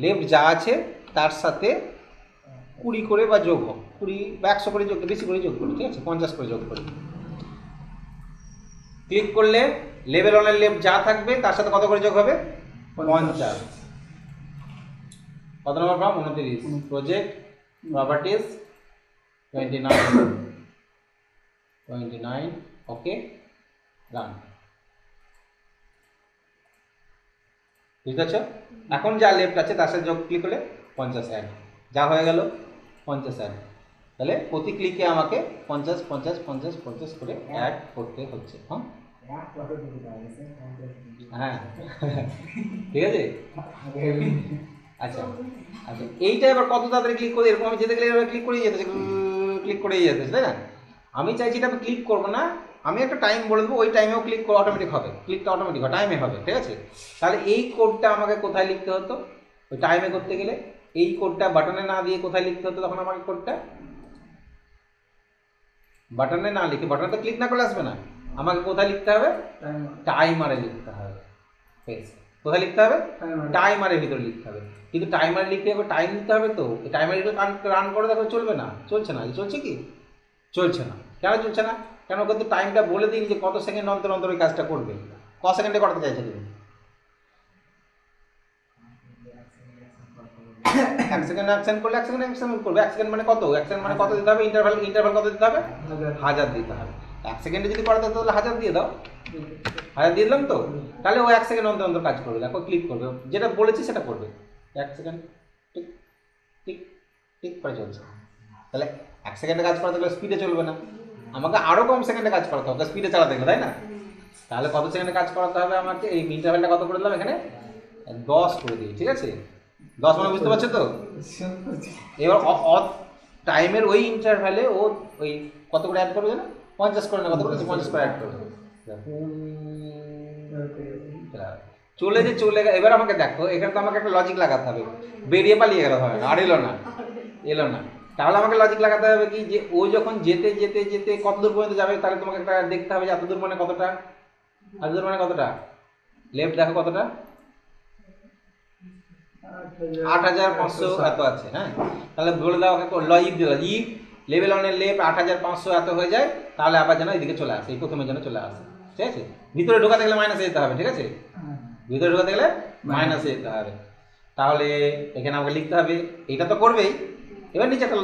left যা আছে তার সাথে 20 করে বা যোগ হোক, 20 বা 100 করে যোগ, বেশি করে যোগ করি, ঠিক আছে, 50 করে যোগ করি। ক্লিক করলে লেভেল 1 এর লেফট যা থাকবে তার সাথে কত করে যোগ হবে, 50। কত number form, 29, project properties 29, okay run, বুঝতে পারছো। এখন যা লেফট আছে তার সাথে যোগ, ক্লিক করলে 50 অ্যাড, যা হয়ে গেল 50 অ্যাড। তাহলে প্রতি ক্লিকে আমাকে 50 50 50 50 করে অ্যাড করতে হচ্ছে। হ্যাঁ হ্যাঁ ঠিক আছে। আচ্ছা আচ্ছা, এইটা এবার কত তাড়াতাড়ি ক্লিক করে, এরকম আমি যেতে গেলে এবার ক্লিক করেই যেতেছে, ক্লিক করেই যেতেছে, তাই না? আমি চাইছি এটা আমি ক্লিক করবো না, আমি একটা টাইম বলে দেবো, ওই টাইমেও ক্লিক করে অটোমেটিক হবে, ক্লিকটা অটোমেটিক হবে, টাইমে হবে, ঠিক আছে? তাহলে এই কোডটা আমাকে কোথায় লিখতে হতো ওই টাইমে করতে গেলে? এই কোডটা বাটনে না দিয়ে কোথায় লিখতে হতো তখন আমাকে? কোডটা বাটনে না লিখে, বাটনে তো ক্লিক না করলে আসবে না, আমাকে কোথায় লিখতে হবে? টাইমারে লিখতে হবে। কোথায় লিখতে হবে? টাইমারের ভিতরে লিখতে হবে। কিন্তু টাইমারে লিখতে হবে, টাইম দিতে হবে, তো টাইমারে রান করে দেখো চলবে না, চলছে না। চলছে কি? চলছে না। কেন চলছে না? কেন? কিন্তু টাইমটা বলে দিন যে কত সেকেন্ড অন্তর অন্তর ওই কাজটা করবে। ক সেকেন্ডে করাতে চাইছো তুমি? 1 সেকেন্ড অ্যাকশন করলে 1 সেকেন্ড অ্যাকশন করবে। 1 সেকেন্ড মানে কত? 1 সেকেন্ড মানে কত দিতে হবে? ইন্টারভ্যাল কত দিতে হবে? 1000 দিতে হবে। 1 সেকেন্ডে যদি করাতে তাহলে 1000 দিয়ে দাও। 1000 দিয়ে দিলাম তো, তাহলে ও 1 সেকেন্ড অন্তর অন্তর কাজ করবে। দেখো ক্লিক করবে, যেটা বলেছি সেটা করবে। 1 সেকেন্ড টিক টিক টিক করে চলছে। তাহলে 1 সেকেন্ডে কাজ করাতে গেলে স্পিডে চলবে না, আমাকে আরও কম সেকেন্ডে কাজ করাতে হবে, স্পিডে চালাতে গেলে, তাই না? তাহলে কত সেকেন্ডে কাজ করাতে হবে আমাকে? এই ইন্টারভ্যালটা কত করে দিলাম এখানে? 10 করে দিই, ঠিক আছে? 10 মানে বুঝতে পারছো তো? এবার টাইমের ওই ইন্টারভ্যালে ও ওই কত করে অ্যাড করবে জানো? 50 করে না, কত করে? 50 করে অ্যাড করবে। চলে যে চলে গেল। এবার আমাকে দেখো, এখানে তো আমাকে একটা লজিক লাগাতে হবে। বেরিয়ে পালিয়ে গেল হয় না, আর এলো না। তাহলে আমাকে লজিক লাগাতে হবে কি, যে ও যখন যেতে যেতে যেতে কত দূর পর্যন্ত যাবে, তাহলে তোমাকে একটা দেখতে হবে যে এত দূর মানে কতটা, এত দূর মানে কতটা। লেফট দেখো কতটা, 8500 এত আছে। হ্যাঁ, তাহলে বলে দাও লজিক দিল, ইফ লেভেল অনের লেফট 8500 এত হয়ে যায়, তাহলে আবার যেন এদিকে চলে আসে, এই প্রথমে যেন চলে আসে, ঠিক আছে? ভিতরে ঢোকাতে গেলে মাইনাসে যেতে হবে, ঠিক আছে? ভিতরে ঢোকাতে গেলে মাইনাসে যেতে হবে। তাহলে এখানে আমাকে লিখতে হবে, এটা তো করবেই। এবার নিচে একটা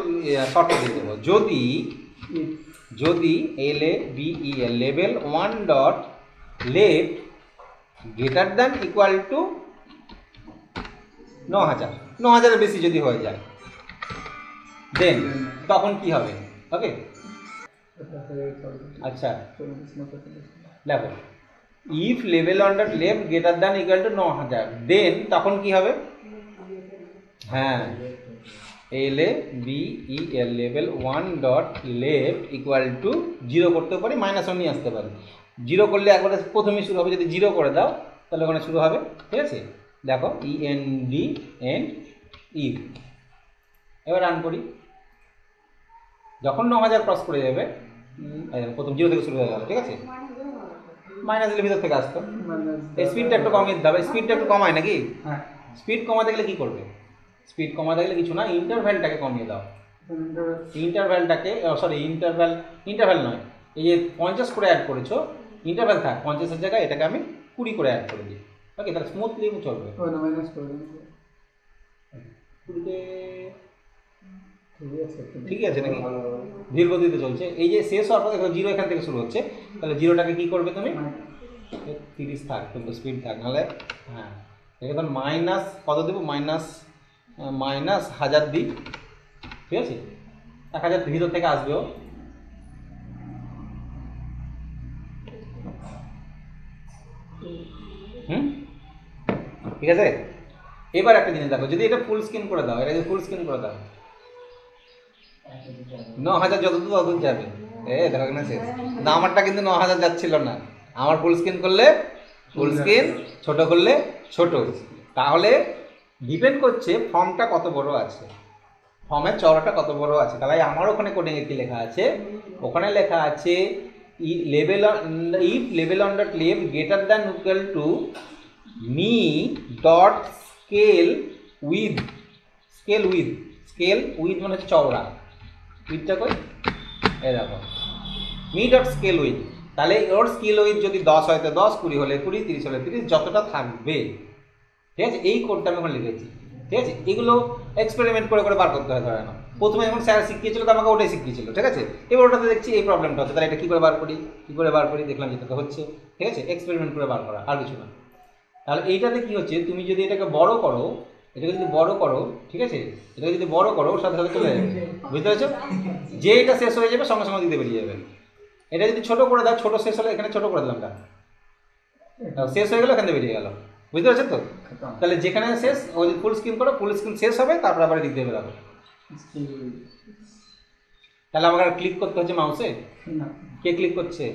শর্ত দিয়ে দেবো, যদি LABEL level 1 dot left greater than equal to 9000 বেশি যদি হয়ে যায়, দেন তখন কি হবে? ওকে, আচ্ছা দেখো, if level on dot left greater than equal to 9000, দেন তখন কি হবে? হ্যাঁ, LABEL level 1 dot left equal to 0 করতে পারি, -1 নিয়ে আসতে পারি। 0 করলে একবারে প্রথমেই শুরু হবে, যদি 0 করে দাও তাহলে ওখানে শুরু হবে, ঠিক আছে? দেখো END এন্ড ইফ। এবার রান করি, যখন 9000 ক্রস করে যাবে, প্রথম 0 থেকে শুরু হয়ে গেল, ঠিক আছে? মাইনাস দিলে ভিতর থেকে আসতো। স্পিডটা একটু কমিয়ে দিতে হবে, স্পিডটা একটু কমায় নাকি? স্পিড কমাতে গেলে কি করবে? স্পিড কমাতে গেলে কিছু না, ইন্টারভ্যালটাকে কমিয়ে দাও। ইন্টারভ্যালটাকে ইন্টারভ্যাল নয়, এই যে 50 করে অ্যাড করেছো, ইন্টারভ্যাল থাক 50-এর জায়গায়, এটাকে আমি 20 করে অ্যাড করে দিই। ওকে, তাহলে স্মুথলি চলবে। ঠিক আছে নাকি? ধীর গতিতে চলছে। এই যে শেষ হওয়ার পর দেখো 0 এখান থেকে শুরু হচ্ছে, তাহলে 0টাকে কি করবে তুমি? 30 থাক, কিন্তু স্পিড থাক, নাহলে হ্যাঁ এখন মাইনাস কত দেবো? মাইনাস 1000 দিই, ঠিক আছে? 1000 ভিতর থেকে আসবেও। ঠিক আছে। এবার একটা জিনিস দেখো, যদি এটা ফুল স্ক্রিন করে দাও, এটা যদি ফুল স্ক্রিন করে দাও, 9000 যতদূর ততদূর যাবে। দেখো না শেষ না, আমারটা কিন্তু 9000 যাচ্ছিল না। আমার ফুল স্ক্রিন করলে ফুল স্ক্রিন, ছোট করলে ছোট। তাহলে ডিপেন্ড করছে ফর্মটা কত বড় আছে, ফর্মের চওড়াটা কত বড় আছে। তাহলে আমার ওখানে কোডিংয়ে কি লেখা আছে? ওখানে লেখা আছে if level on dot left greater than equal to me dot scale with মানে হচ্ছে চওড়া, উইথটা কই? এই দেখো, মি ডট স্কেল উইথ। তাহলে ওর স্কেল উইথ যদি 10 হয় তো 10, 20 হলে 20, 30 হলে 30, যতটা থাকবে, ঠিক আছে? এই কোডটা আমি এখন লিখেছি, ঠিক আছে? এগুলো এক্সপেরিমেন্ট করে বার করতে হয়। ধরে না, প্রথমে এখন স্যার শিখিয়েছিল তো আমাকে ওটাই শিখিয়েছিল, ঠিক আছে? এবার ওটাতে দেখছি এই প্রবলেমটা হচ্ছে, তাহলে এটা কী করে বার করি, দেখলাম যেটা হচ্ছে, ঠিক আছে? এক্সপেরিমেন্ট করে বার করা, আর কিছু না। তাহলে এইটাতে কি হচ্ছে, তুমি যদি এটাকে বড় করো, এটাকে যদি বড় করো, ঠিক আছে, এটাকে যদি বড় করো ওর সাথে সাথে চলে যাবে, বুঝতে পেরেছো? যে এটা শেষ হয়ে যাবে সঙ্গে সঙ্গে দিতে বেরিয়ে যাবে। এটা যদি ছোট করে দাও, ছোট শেষ হলে এখানে ছোট করে দিলাম, শেষ হয়ে গেল, এখান থেকে বেরিয়ে গেল, বুঝতে পারছো তো? তাহলে যেখানে শেষ ওই ফুল স্ক্রিন করো, ফুল স্ক্রিন শেষ হবে, তারপর আবার দিক দিয়ে বেরোবে। তাহলে আমাকে ক্লিক করতে হচ্ছে মাউসে? কে ক্লিক করছে?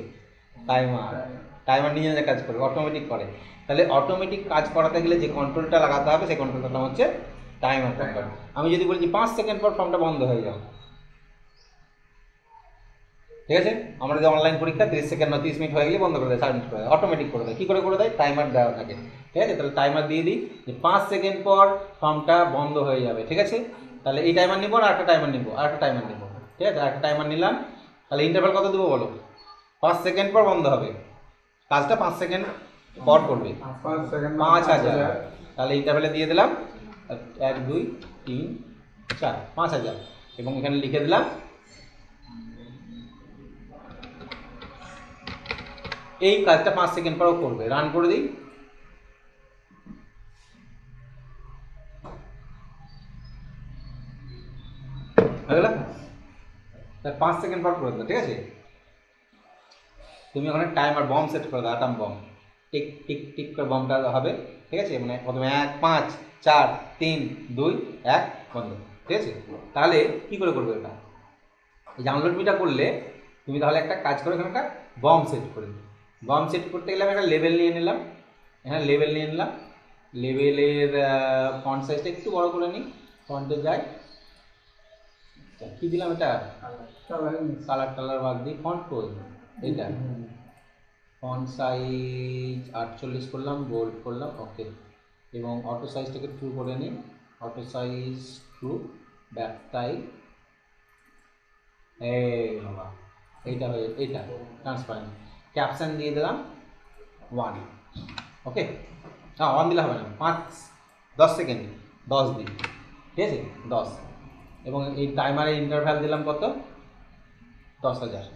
টাইমার। টাইমার নিজে নিজে কাজ করে, অটোমেটিক করে। তাহলে অটোমেটিক কাজ করাতে গেলে যে কন্ট্রোলটা লাগাতে হবে সেই কন্ট্রোলটার নাম হচ্ছে টাইমার কন্ট্রোল। আমি যদি বলি যে 5 সেকেন্ড পর ফর্মটা বন্ধ হয়ে যাও, ঠিক আছে, আমরা যে অনলাইন পরীক্ষা 30 সেকেন্ড না 30 মিনিট হয়ে গেলে বন্ধ করে দেয়, সাবমিট করে দেয়, অটোমেটিক করে দেয়। কী করে দেয়? টাইমার দেওয়া থাকে, ঠিক আছে। তাহলে টাইমার দিয়ে দিই যে 5 সেকেন্ড পর ফর্মটা বন্ধ হয়ে যাবে, ঠিক আছে। তাহলে এই টাইমার নিবো, আর একটা টাইমার নিবো, আর একটা টাইমার নিবো, ঠিক আছে, আর একটা টাইমার নিলাম। তাহলে ইন্টারভ্যাল কত দেবো বলো? 5 সেকেন্ড পর বন্ধ হবে, কাজটা 5 সেকেন্ড পর করবে, 5000। তাহলে ইন্টারভ্যালে দিয়ে দিলাম 1 2 3 4 5000, এবং এখানে লিখে দিলাম এই কাজটা 5 সেকেন্ড পরও করবে। রান করে দিই, হয়ে গেল। 5 সেকেন্ড পর করে দিল, ঠিক আছে। তুমি ওখানে টাইমার বম সেট করে দাও, atom bomb, tick tick tick করে বমটা হবে, ঠিক আছে। মানে প্রথমে 1 5 4 3 2 1 বন্ধ, ঠিক আছে। তাহলে কী করে করবে এটা? এই ডাউনলোড মিটা করলে তুমি তাহলে একটা কাজ করে এখানে একটা বম সেট করে দিই। বম সেট করতে গেলে আমি একটা লেবেল নিয়ে নিলাম, এখানে লেবেল নিয়ে নিলাম। লেবেলের ফন্ট সাইজটা একটু বড় করে নিই, ফন্টে যাই, কী দিলাম এটা, কালার বাদ দিই, ফন্ট কই এইটা, ফন্ট সাইজ 48 করলাম, বোল্ড করলাম, ওকে। এবং অটো সাইজটাকে ট্রু করে নিই, auto size true, back style, এই বাবা এইটা হয়ে, এইটা ট্রান্সপারেন্ট। ক্যাপশন দিয়ে দিলাম 1, ওকে। 1 দিলে হবে না, 10 সেকেন্ড, 10 দিন, ঠিক আছে, 10। এবং এই টাইমারের ইন্টারভ্যাল দিলাম কত? 10,000।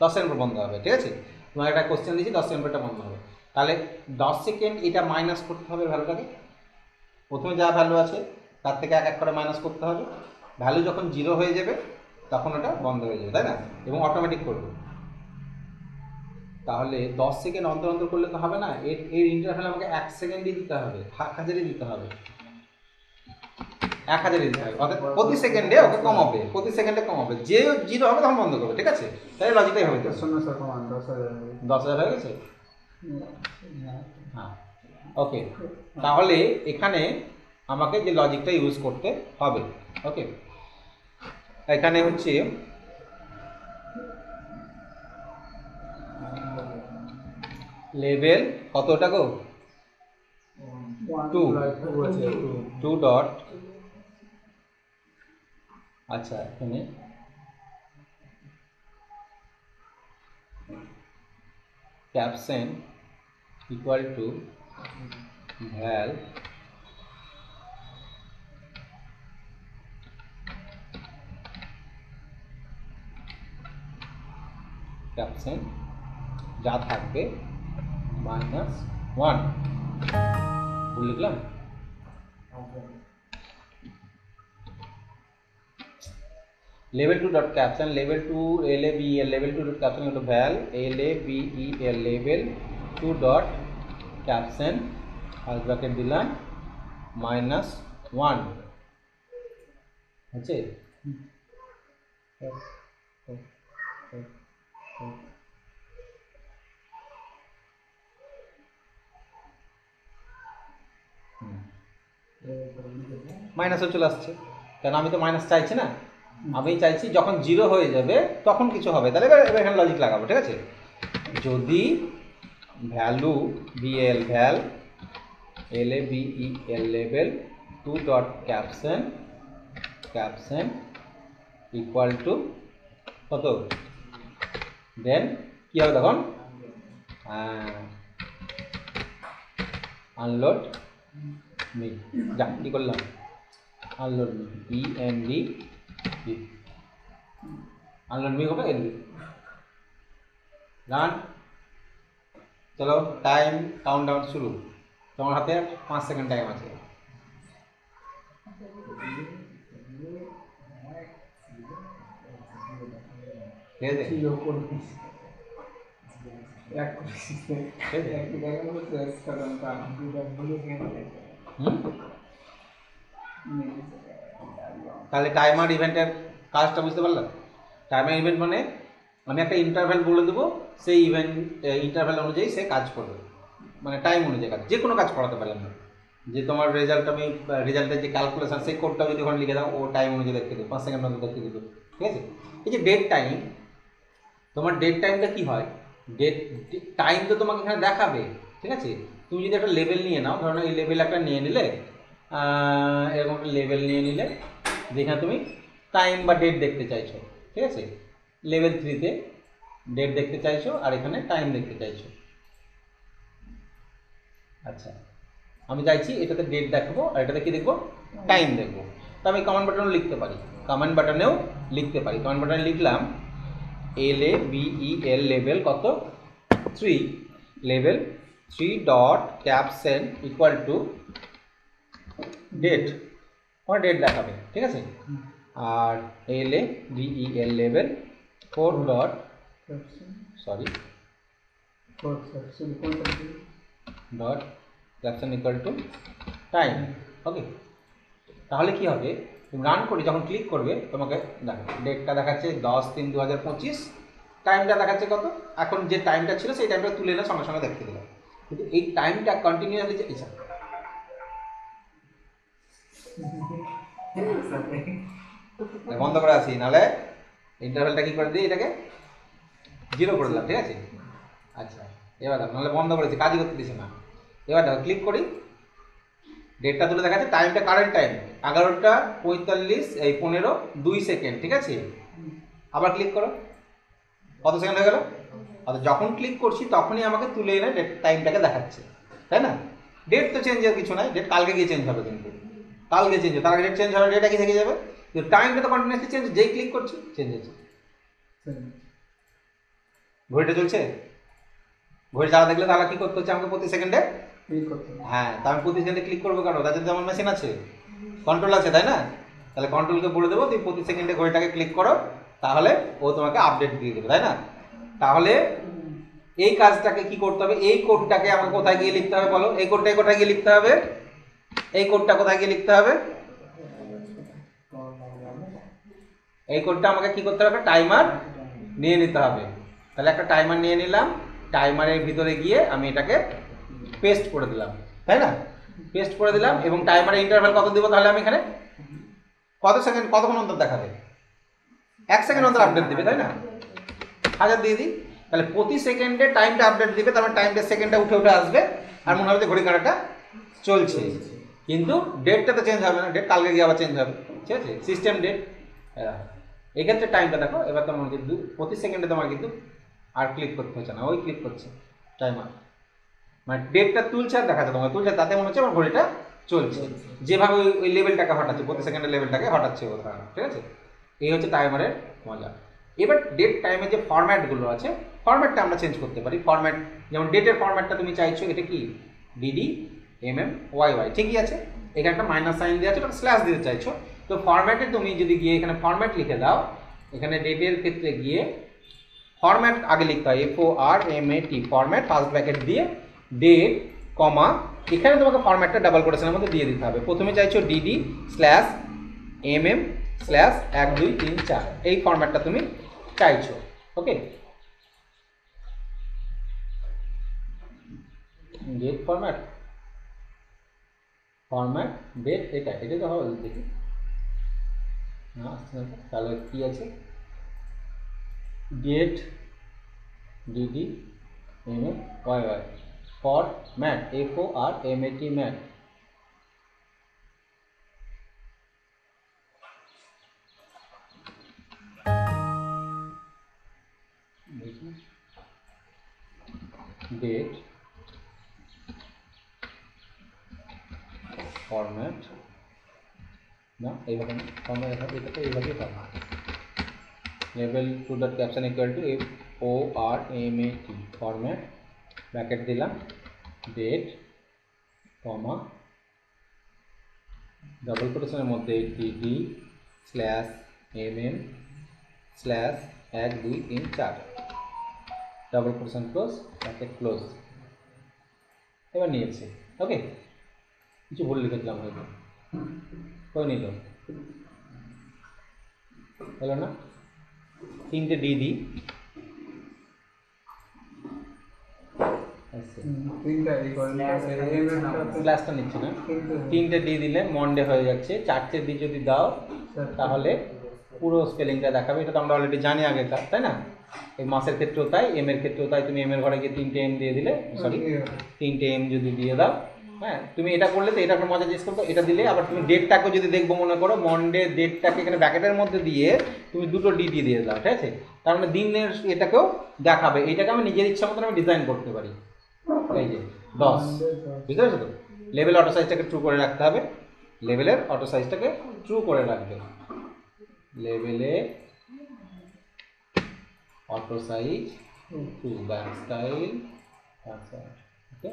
10 সেকেন্ড পর বন্ধ হবে, ঠিক আছে। তোমাকে একটা কোশ্চেন দিয়েছি, 10 সেকেন্ড পর এটা বন্ধ হবে। তাহলে 10 সেকেন্ড এটা মাইনাস করতে হবে ভ্যালুটাকে, প্রথমে যা ভ্যালু আছে তার থেকে এক এক করে মাইনাস করতে হবে। ভ্যালু যখন 0 হয়ে যাবে তখন ওটা বন্ধ হয়ে যাবে, তাই না? এবং অটোমেটিক করবে। তাহলে 10 সেকেন্ড অন্তর অন্তর করলে তো হবে না, এর ইন্টারভ্যাল আমাকে 1 সেকেন্ডই দিতে হবে, 1000ই দিতে হবে, 1000ই দিতে হবে। অর্থাৎ প্রতি সেকেন্ডে ওকে কম হবে, প্রতি সেকেন্ডে কম হবে, যে 0 হবে তখন বন্ধ করবে, ঠিক আছে। তাই লজিকটাই হবে। 10,000 হয়ে গেছে, হ্যাঁ, ওকে। তাহলে এখানে আমাকে যে লজিকটা ইউজ করতে হবে, ওকে, এখানে হচ্ছে লেভেল কতটা গো? 2 ডট, আচ্ছা, এখানে ক্যাপশন ইকুয়াল টু ভ্যাল ক্যাপশন যা থাকবে -1 লিখলাম। level 2 dot caption, level 2 label, level 2 dot caption into val label, level 2 dot caption আর ব্র্যাকেট দিলাম -1, আছে। মাইনাসও চলে আসছে, কেন আমি তো মাইনাস চাইছি না, আমি চাইছি যখন 0 হয়ে যাবে তখন কিছু হবে। তাহলে এবার এখানে লজিক লাগাবো, ঠিক আছে। যদি value BL val LABEL level 2 dot caption equal to কত, দেন কী হবে তখন, আনলোড মি, যা কী করলাম, unload me, END, unload me হবে এলবি। রান, চলো টাইম কাউন্টডাউন শুরু। তোমার হাতে 5 সেকেন্ড টাইম আছে। ঠিক আছে? ছিল কোন এক একটু দেখেন বলতে সাধারণ কারণ দুটো মিলে গেছে হুম? তাহলে টাইমার ইভেন্টের কাজটা বুঝতে পারলাম। টাইমার ইভেন্ট মানে আমি একটা ইন্টারভ্যাল বলে দেবো, সেই ইন্টারভ্যাল অনুযায়ী সে কাজ করবে, মানে টাইম অনুযায়ী কাজ, যে কোনো কাজ করাতে পারলাম না। যে তোমার রেজাল্ট, আমি রেজাল্টের যে ক্যালকুলেশন সেই কোডটাও যদি ওখানে লিখে দাও, ও টাইম অনুযায়ী দেখতে দেবে, 5 সেকেন্ড মধ্যে দেখতে দেবে। ঠিক আছে? এই যে ডেট টাইম, তোমার ডেট টাইমটা কি হয়, ডেট টাইম তো তোমাকে এখানে দেখাবে। ঠিক আছে? তুমি যদি একটা লেভেল নিয়ে নাও, ধরো এই লেভেল একটা নিয়ে নিলে, এরকম একটা লেভেল নিয়ে নিলে, যেখানে তুমি টাইম বা ডেট দেখতে চাইছো। ঠিক আছে? লেভেল 3-তে ডেট দেখতে চাইছো আর এখানে টাইম দেখতে চাইছো। আচ্ছা, আমি চাইছি এটাতে ডেট দেখবো আর এটাতে কি দেখবো, টাইম দেখবো। তো আমি কমান্ড বাটনেও লিখতে পারি, কমান্ড বাটনেও লিখতে পারি। কমান্ড বাটনে লিখলাম LABEL লেভেল কত 3, level 3 dot caption equal to date, আমার ডেট দেখাবে। ঠিক আছে? আর LABEL level 4 dot sorry dot caption equal to time. ওকে, তাহলে কি হবে, তুমি রান করি যখন ক্লিক করবে, তোমাকে দেখো ডেটটা দেখাচ্ছে 10/3/2025, টাইমটা দেখাচ্ছে কত, এখন যে টাইমটা ছিল সেই টাইমটা তুলে এনে সঙ্গে সঙ্গে দেখতে দিলাম। কিন্তু এই টাইমটা কন্টিনিউয়াসলি বন্ধ করে আসি, নাহলে ইন্টারভেলটা কি করে দিই, এটাকে 0 করে দিলাম। ঠিক আছে? আচ্ছা, এবার দেখো, নাহলে বন্ধ করেছি, কাজই করতে দিছে না। এবার দেখো ক্লিক করি, ডেটটা তুলে দেখাচ্ছে, টাইমটা কারেন্ট টাইম 11:45 2 সেকেন্ড। ঠিক আছে? আবার ক্লিক করো, কত সেকেন্ড হয়ে গেল। অর্থাৎ যখন ক্লিক করছি তখনই আমাকে তুলে এনে ডেট টাইমটাকে দেখাচ্ছে, তাই না? ডেট তো চেঞ্জ হওয়ার কিছু নাই, ডেট কালকে গিয়ে চেঞ্জ হবে, কিন্তু কালকে চেঞ্জ হবে, তার আগে ডেট চেঞ্জ হবে, ডেট কি থেকে যাবে, কিন্তু টাইমটা তো কন্টিনিউয়াসলি চেঞ্জ, যেই ক্লিক করছি চেঞ্জ হচ্ছে। ঘড়িটা চলছে, ঘড়ি যারা দেখলে তারা কি করতে হচ্ছে, আমাকে প্রতি সেকেন্ডে ক্লিক করতে হ্যাঁ, তা আমি প্রতি সেকেন্ডে ক্লিক করবো কেন, তার জন্য আমার মেশিন আছে, কন্ট্রোল আছে, তাই না? তাহলে কন্ট্রোলকে বলে দেবো তুই প্রতি সেকেন্ডে ঘড়িটাকে ক্লিক করো, তাহলে ও তোমাকে আপডেট দিয়ে দেবে, তাই না? তাহলে এই কাজটাকে কি করতে হবে, এই কোডটাকে আমাকে কোথায় গিয়ে লিখতে হবে বলো, এই কোডটাকে কোথায় গিয়ে লিখতে হবে, এই কোডটা কোথায় গিয়ে লিখতে হবে, এই কোডটা আমাকে কি করতে হবে, টাইমার নিয়ে নিতে হবে। তাহলে একটা টাইমার নিয়ে নিলাম, টাইমারের ভিতরে গিয়ে আমি এটাকে পেস্ট করে দিলাম, তাই না? পেস্ট করে দিলাম, এবং টাইমারের ইন্টারভ্যাল কত দিব, তাহলে আমি এখানে কত সেকেন্ড, কতক্ষণ অন্তর দেখাবে, 1 সেকেন্ড অন্তর আপডেট দিবে, তাই না? 1000 দিয়ে দিই, তাহলে প্রতি সেকেন্ডে টাইমটা আপডেট দিবে, তার মানে টাইমটা সেকেন্ডটা উঠে উঠে আসবে, আর মনে হবে যে ঘড়ি কাঁটাটা চলছে, কিন্তু ডেটটা তো চেঞ্জ হবে না, ডেট কালকে গিয়ে আবার চেঞ্জ হবে। ঠিক আছে? System date. এক্ষেত্রে টাইমটা দেখো, এবার তোমার কিন্তু প্রতি সেকেন্ডে তোমার কিন্তু আর ক্লিক করতে হচ্ছে না, ওই ক্লিক করছে টাইমার, মানে ডেটটা তুলছে আর দেখাচ্ছে তোমার তুলছে, তাতে মনে হচ্ছে আমার ঘড়িটা চলছে, যেভাবে ওই লেভেলটাকে হটাচ্ছে, প্রতি সেকেন্ডের লেভেলটাকে হটাচ্ছে ও ধারণা। ঠিক আছে? এই হচ্ছে টাইমারের মজা। এবার ডেট টাইমের যে ফরম্যাটগুলো আছে, ফরম্যাটটা আমরা চেঞ্জ করতে পারি। ফরম্যাট যেমন ডেটের ফরম্যাটটা তুমি চাইছো, এটা কি DD MM YY, ঠিকই আছে, এখানে একটা মাইনাস সাইন দেওয়া আছে, ওটা স্ল্যাশ দিতে চাইছো, তো ফরম্যাটে তুমি যদি গিয়ে এখানে ফরম্যাট লিখে দাও, এখানে ডেটের ক্ষেত্রে গিয়ে ফরম্যাট আগে লিখতে হয়, FORMAT, ফরম্যাট ফার্স্ট ব্র্যাকেট দিয়ে ডেট কমা, এখানে তোমাকে ফরম্যাটটা ডাবল কোটেশনের মধ্যে দিয়ে দিতে হবে। প্রথমে চাইছো DD/MM/1 2 3 4, এই ফরম্যাটটা তুমি চাইছো। Okay, date format, format date, এটা তো হবে, দেখি না, তাহলে কি আছে, date DD/MM/YY, format FORMAT mat, date format না, এইভাবে ফরম্যাট এটাকে এইভাবেই ফরম্যাট, লেভেল 2 dot caption equal to FORMAT, format bracket দিলাম, ডেট কমা ডবল কোটেশনের মধ্যে একটি D slash mm slash 1 2 3 4 double quotation close bracket close. এবার নিয়েছে। ওকে, কিছু ভুল লিখেছিলাম হয়তো, কই নিল হলো না। 3টে ডি দিই, স্ল্যাশটা নিচ্ছে না। 3টে ডি দিলে মন্ডে হয়ে যাচ্ছে, 4টে ডি যদি দাও তাহলে পুরো স্পেলিংটা দেখাবে। এটা তো আমরা অলরেডি জানি আগেকার, তাই না? এই মাসের ক্ষেত্রেও তাই, এম এর ক্ষেত্রেও তাই। তুমি এম এর ঘরে গিয়ে 3টে এম দিয়ে দিলে, সরি 3টে এম যদি দিয়ে দাও, হ্যাঁ, তুমি এটা করলে তো এটা একটা মজা জিনিস করবো। এটা দিলে আবার তুমি ডেটটাকেও যদি দেখবো, মনে করো মন্ডে ডেটটাকে এখানে ব্র্যাকেটের মধ্যে দিয়ে তুমি 2টো ডিটি দিয়ে দাও, ঠিক আছে? তার মানে দিনের এটাকেও দেখাবে। এটাকে আমি নিজের ইচ্ছা মতন আমি ডিজাইন করতে পারি। এই যে 10, বুঝতে পারছো তো? লেভেল অটো সাইজটাকে ট্রু করে রাখতে হবে। লেভেলের অটো সাইজটাকে ট্রু করে রাখবে। লেভেলে auto size true, back style, আচ্ছা, ওকে।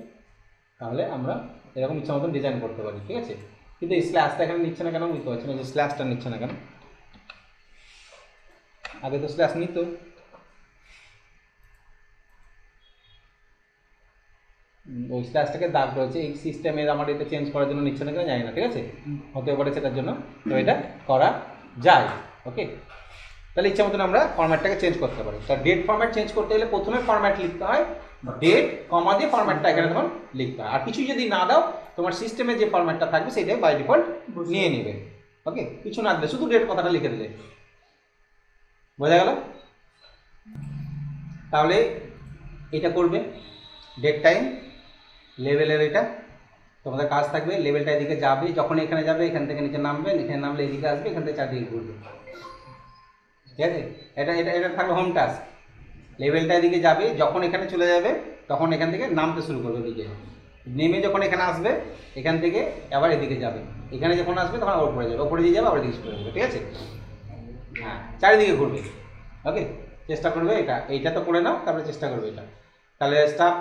তাহলে আমরা এরকম ইচ্ছা মতন ডিজাইন করতে পারি, ঠিক আছে? কিন্তু এই স্ল্যাশটা এখানে নিচ্ছে না কেন বুঝতে পারছি না, যে স্ল্যাশটা নিচ্ছে না কেন? আগে তো স্ল্যাশ নিত। ওই স্ল্যাশটাকে দাগ রয়েছে, এই সিস্টেমের আমার এটা চেঞ্জ করার জন্য নিচ্ছে না কেন জানি না, ঠিক আছে? হতে পারে সেটার জন্য, তো এটা করা যায়। ওকে, তাহলে ইচ্ছা মতন আমরা ফরম্যাটটাকে চেঞ্জ করতে পারি। তার ডেট ফরম্যাট চেঞ্জ করতে গেলে প্রথমে ফরম্যাট লিখতে হয়, ডেট কমা দিয়ে ফরম্যাটটা এখানে তখন লিখতে হয়। আর কিছু যদি না দাও, তোমার সিস্টেমে যে ফরম্যাটটা থাকবে সেটাই বাই ডিফল্ট নিয়ে নেবে। ওকে, কিছু না দিলে শুধু ডেট কথাটা লিখে দিলে, বোঝা গেল? তাহলে এটা করবে ডেট টাইম লেভেলের, এটা তোমাদের কাজ থাকবে। লেভেলটা এদিকে যাবে, যখন এখানে যাবে এখান থেকে নিচে নামবে, এখানে নামলে এদিকে আসবে, এখান থেকে চারদিকে ঘুরবে, ঠিক আছে? এটা এটা এটা থাকবে হোম টাস্ক। লেভেলটা এদিকে যাবে, যখন এখানে চলে যাবে তখন এখান থেকে নামতে শুরু করবে এদিকে, নেমে যখন এখানে আসবে এখান থেকে আবার এদিকে যাবে, এখানে যখন আসবে তখন আবার উপরে যাবে, উপরে দিয়ে যাবে আবার এদিকে চলে যাবে, ঠিক আছে? হ্যাঁ, চারিদিকে ঘুরবে। ওকে, চেষ্টা করবে এটা, এইটা তো করে নাও, তারপরে চেষ্টা করবে এটা। তাহলে স্টাফ